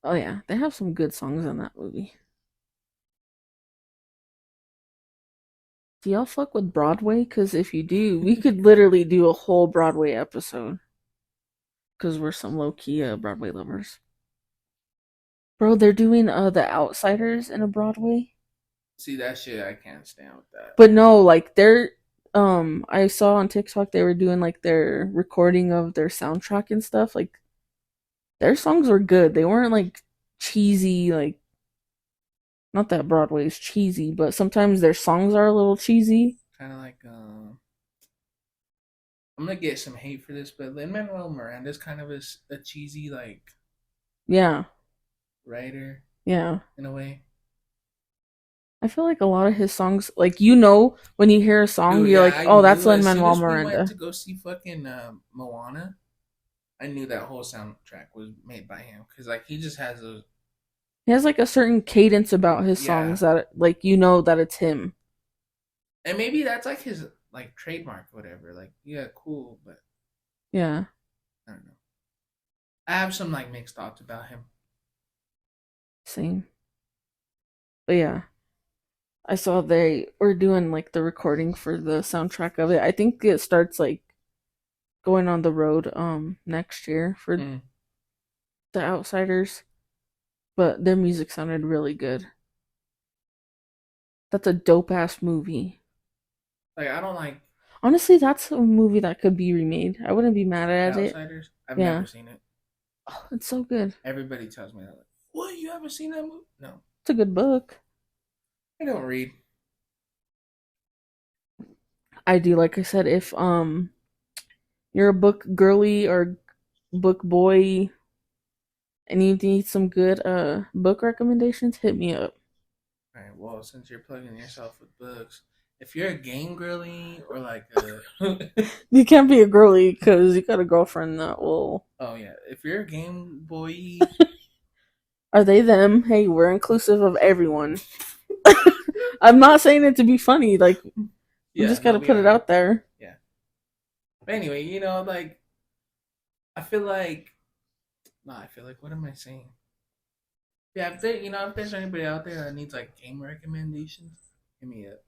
Oh yeah, they have some good songs in that movie. Do y'all fuck with Broadway? Because if you do, we could literally do a whole Broadway episode. Because we're some low-key Broadway lovers. Bro, they're doing The Outsiders in a Broadway. See, that shit, I can't stand with that. But no, like, they're... I saw on TikTok they were doing like their recording of their soundtrack and stuff. Like their songs were good. They weren't like cheesy, like not that Broadway is cheesy, but sometimes their songs are a little cheesy. Kind of like I'm gonna get some hate for this, but Lin Manuel Miranda's kind of a cheesy like Yeah, writer yeah. in a way. I feel like a lot of his songs, like when you hear a song, Dude, you're yeah, like, I oh, that's knew Lin as soon Manuel as we went Miranda. to go see fucking Moana, I knew that whole soundtrack was made by him because like he just has a He has like a certain cadence about his songs yeah, that like you know that it's him. and maybe that's like his like trademark, or whatever. Like yeah, cool, but Yeah, I don't know. I have some like mixed thoughts about him. same. But yeah, I saw they were doing like the recording for the soundtrack of it. I think it starts like going on the road next year for Mm. the Outsiders, but their music sounded really good. That's a dope ass movie. Like I don't like Honestly, that's a movie that could be remade. I wouldn't be mad The at it. Outsiders. I've Yeah. never seen it. Oh, it's so good. Everybody tells me that. Like, what? You haven't seen that movie? No, It's a good book. I don't read. I do, like I said, if you're a book girly or book boy and you need some good book recommendations, hit me up. All right. Well, since you're plugging yourself with books, if you're a game girly or like a You can't be a girly because you got a girlfriend that will. oh yeah, if you're a Game Boy, Are they them? Hey, we're inclusive of everyone. I'm not saying it to be funny. Like, we yeah, just no, gotta we put it are. out there. Yeah. But anyway, like I feel like no, I feel like what am I saying? Yeah, if there, if there's anybody out there that needs like game recommendations, hit me up.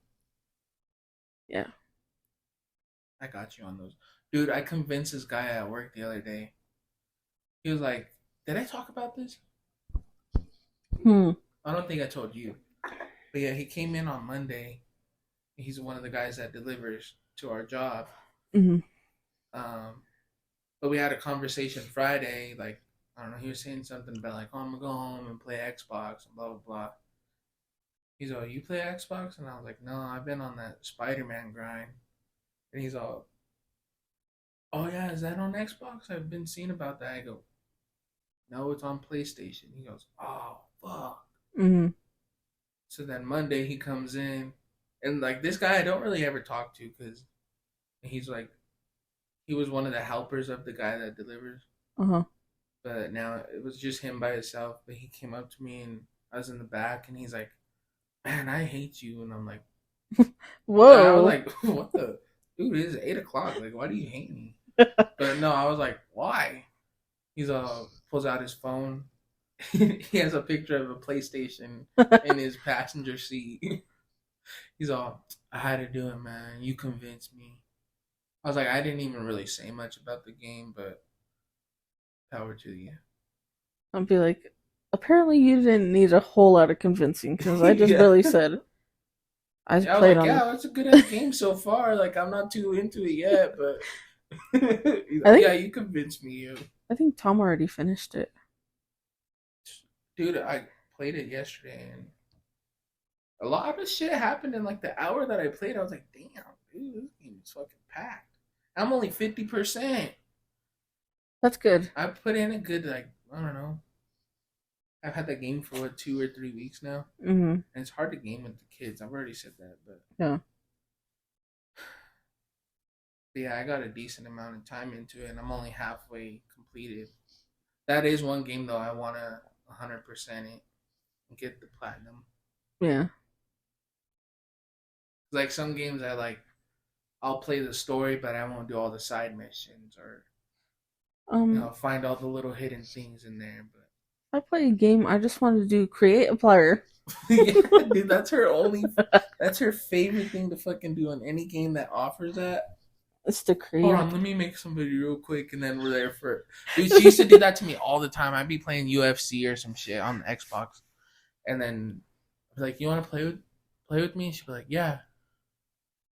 Yeah. I got you on those. Dude, I convinced this guy at work the other day. He was like, "Did I talk about this?" Hmm. I don't think I told you. But yeah, he came in on Monday. He's one of the guys that delivers to our job. Hmm. Um, but we had a conversation Friday. Like, I don't know, he was saying something about like, "Oh, I'm gonna go home and play Xbox and blah blah blah." He's all, "You play Xbox?" And I was like, "No, I've been on that Spider-Man grind." And he's all, "Oh yeah, is that on Xbox? I've been seeing about that." I go, "No, it's on PlayStation." He goes, "Oh fuck." Hmm. So then Monday he comes in, and like this guy I don't really ever talk to because he's like he was one of the helpers of the guy that delivers. Uh huh. But now it was just him by himself. But he came up to me and I was in the back, and he's like, "Man, I hate you." And I'm like, I was Whoa. like, "What the dude? It is 8 o'clock. Like, why do you hate me?" But no, I was like, "Why?" He's pulls out his phone. He has a picture of a PlayStation in his passenger seat. He's all, "I had to do it, man. You convinced me." I was like, I didn't even really say much about the game, but power to you. I'll be like, apparently you didn't need a whole lot of convincing because I just Yeah. barely said I Yeah, I was played like, on the. yeah, it's a good ass game so far. Like, I'm not too into it yet, but he's I like, think yeah, you convinced me, you. I think Tom already finished it. Dude, I played it yesterday, and a lot of shit happened in like the hour that I played. I was like, damn, dude, this game is fucking packed. I'm only 50%. That's good. I put in a good, like, I don't know. I've had that game for what, 2 or 3 weeks now. Hmm. And it's hard to game with the kids. I've already said that, Yeah. but yeah, I got a decent amount of time into it, and I'm only halfway completed. That is one game though I wanna 100% it and get the platinum. Yeah. Like some games I like, I'll play the story, but I won't do all the side missions or Um, find all the little hidden things in there. But if I play a game, I just want to do create a player. yeah, dude, that's her favorite thing to fucking do on any game that offers that. It's to Hold create. on, let me make somebody real quick, and then we're there for. Dude, she used to do that to me all the time. I'd be playing UFC or some shit on the Xbox, and then I'd be like, "You want to play with me?" And she'd be like, "Yeah."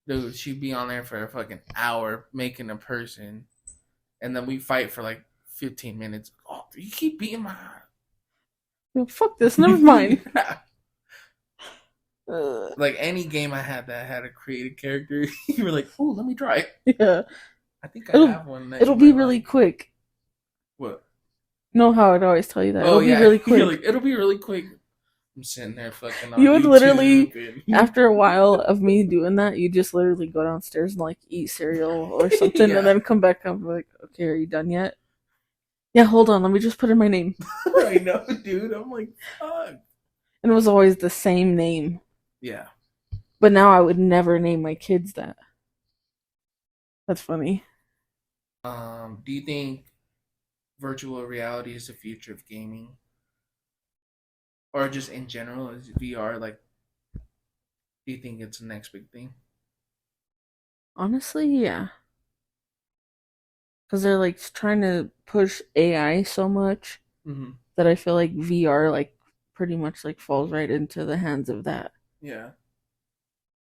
Dude, she'd be on there for a fucking hour making a person, and then we fight for like 15 minutes. Oh, you keep beating my heart. Well, fuck this. Never mind. Yeah. Uh, Like any game I had that had a created character, you were like, "Oh, let me try it." yeah. I think I It'll have one that you it'll be might really like. quick. What? You know how I'd always tell you that. Oh It'll be yeah, really you're quick. like, it'll be really quick. I'm sitting there fucking on You would literally, YouTube and after a while of me doing that, you just literally go downstairs and like eat cereal or something, and yeah, then come back up and be like, okay, are you done yet? Yeah, hold on, let me just put in my name. I know, dude. I'm like, fuck. And it was always the same name. Yeah. But now I would never name my kids that. That's funny. Do you think virtual reality is the future of gaming, or just in general is VR like? Do you think it's the next big thing? Honestly, yeah. Because they're like trying to push AI so much Mm-hmm. that I feel like VR like pretty much like falls right into the hands of that. Yeah.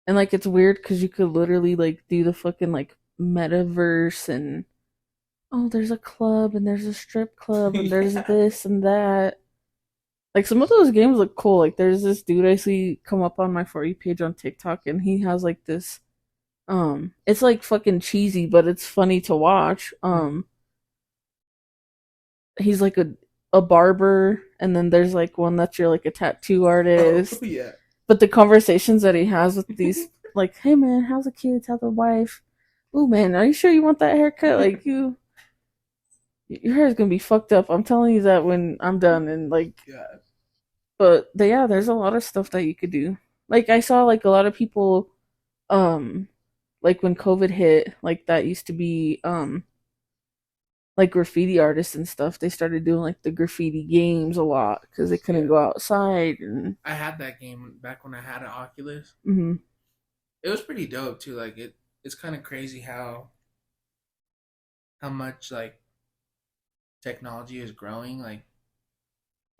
And like it's weird because you could literally like do the fucking like metaverse and oh there's a club and there's a strip club and there's Yeah. this and that. Like some of those games look cool. Like there's this dude I see come up on my For You page on TikTok and he has like this it's like fucking cheesy but it's funny to watch. He's like a barber and then there's like one that's you're like a tattoo Oh artist. yeah. But the conversations that he has with these like, hey man, how's the kids? How's the wife? Ooh man, are you sure you want that haircut? Like your hair is gonna be fucked up. I'm telling you that when I'm done and like Yeah. yeah, there's a lot of stuff that you could do. Like I saw like a lot of people um like when COVID hit, like that used to be like graffiti artists and stuff. They started doing like the graffiti games a lot because they couldn't Yeah. go outside and I had that game back when I had an Oculus. mhm. It was pretty dope too. Like it's kind of crazy how much like technology is growing. Like,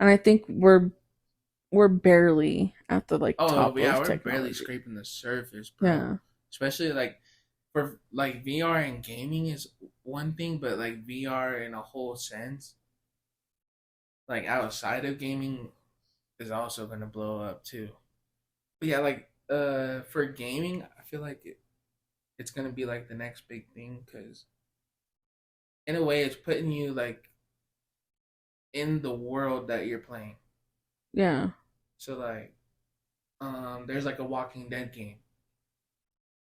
And I think we're barely at the like oh top yeah, of we're barely technology. scraping the surface, bro. Yeah. Especially like for like VR and gaming is one thing, but like VR in a whole sense, like outside of gaming, is also gonna blow up too. But yeah, like for gaming, I feel like it's gonna be like the next big thing because in a way, it's putting you like in the world that you're playing. Yeah. So like, there's like a Walking Dead game.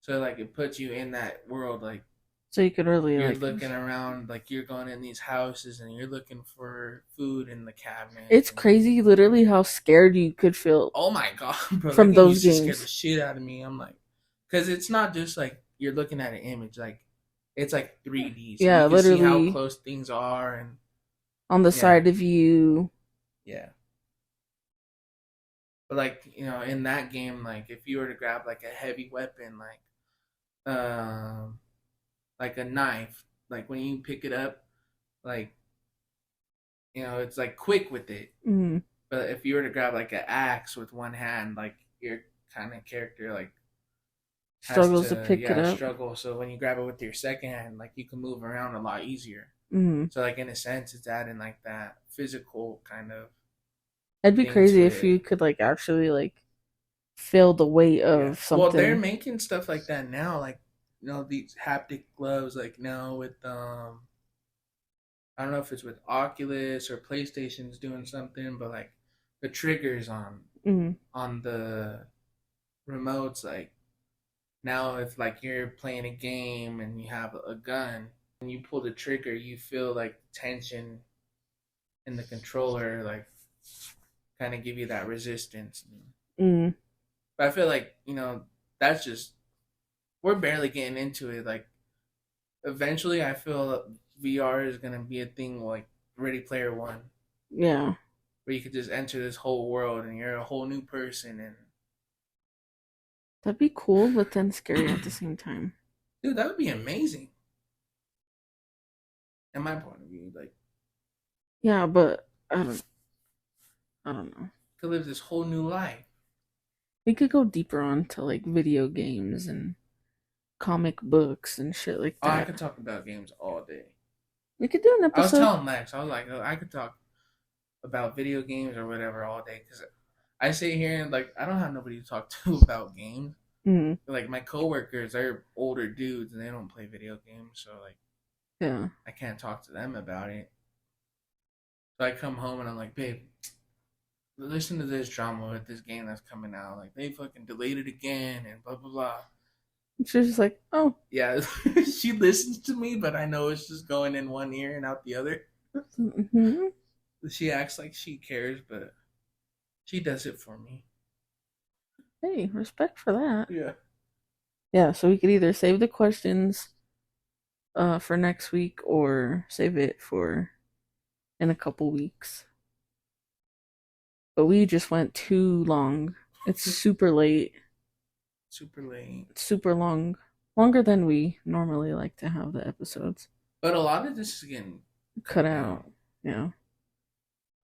So like, it puts you in that world. Like So you could really you're like looking around, like you're going in these houses and you're looking for food in the it's cabinets. And crazy literally how scared you could feel oh my god, bro, that from game those used to scare the games. shit out of me. I'm like, because it's not just like you're looking at an image, like it's like 3D, so you Yeah, can see how literally close things are, and on the yeah, side of you. yeah. But like in that game, like if you were to grab like a heavy weapon, like a knife, like when you pick it up, like it's like quick with it. Mm, But if you were to grab like an axe with one hand, like your kind of character like has struggles to to pick it up. struggle. So when you grab it with your second hand, like you can move around a lot easier. Mm. So like in a sense, it's adding like that physical kind of It'd be thing crazy to if it. you could like actually like feel the weight Yeah. of Well, they're something. making stuff like that now, like these haptic gloves, like now with I don't know if it's with Oculus or PlayStation's doing something, but like the triggers Mm. on the remotes, like now if like you're playing a game and you have a gun and you pull the trigger, you feel like tension in the controller, like kind of give you that resistance. Mm. But I feel like that's just we're barely getting into it. Like eventually, I feel VR is gonna be a thing like Ready Player One, Yeah. where you could just enter this whole world and you're a whole new person. And That'd be cool, but then scary at the same time. dude, that would be amazing. In my point of view, like Yeah, but I don't know. could live this whole new life. We could go deeper on to like video games and comic books and shit like Oh, I that. could talk about games all day. We could do an episode. I was telling Lex, I was like, I could talk about video games or whatever all day because I sit here and like I don't have nobody to talk to about games. Mm-hmm. Like my coworkers, they're older dudes and they don't play video games, so like, yeah, I can't talk to them about it. So I come home and I'm like, babe, listen to this drama with this game that's coming out. Like they fucking delayed it again and blah blah blah. she's just like, oh, yeah. She listens to me, but I know it's just going in one ear and out the other. mm-hmm. She acts like she cares, but she does it for me. Hey, respect for that. Yeah. Yeah, so we could either save the questions for next week or save it for in a couple weeks. But we just went too long. It's super late. Super late. Super long. Longer than we normally like to have the episodes. But a lot of this is getting cut out. Yeah.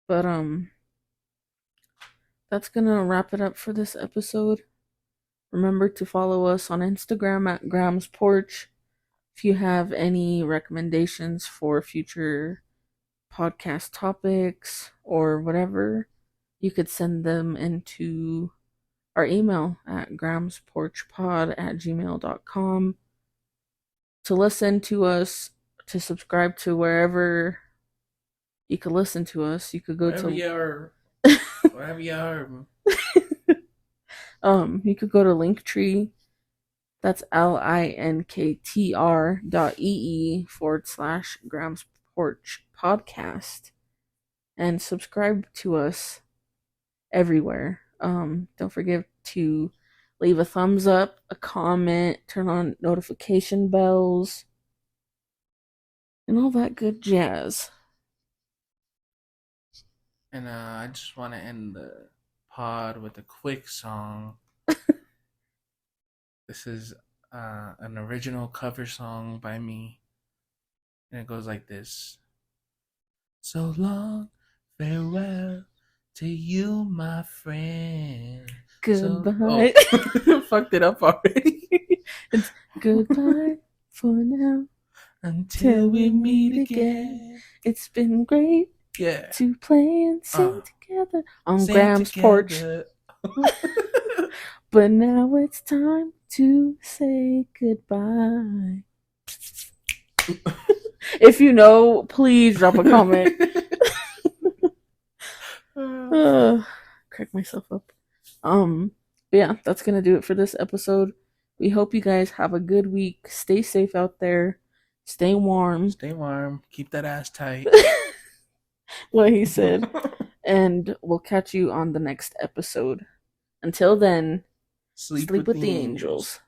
But that's gonna wrap it up for this episode. Remember to follow us on Instagram at Graham's Porch. If you have any recommendations for future podcast topics or whatever, you could send them into our email at grahamsporchpod@gmail.com. To listen to us, to subscribe to wherever you could listen to us, you could go wherever to you are. Wherever you are. You could go to Linktree. That's linktr.ee/Graham's Porch Podcast. And subscribe to us everywhere. Don't forget to leave a thumbs up, a comment, turn on notification bells, and all that good jazz. And I just want to end the pod with a quick song. This is an original cover song by me. And it goes like this. So long, farewell to you, my friend. Goodbye. Fucked it up already. It's goodbye for now. Until we meet again. It's been great to play and sing together on Graham's Porch. But now it's time to say goodbye. If you know, please drop a comment. Crack myself up. Yeah, that's gonna do it for this episode. We hope you guys have a good week. Stay safe out there. Stay warm. Stay warm. Keep that ass tight. What he said. And we'll catch you on the next episode. Until then, sleep with the angels.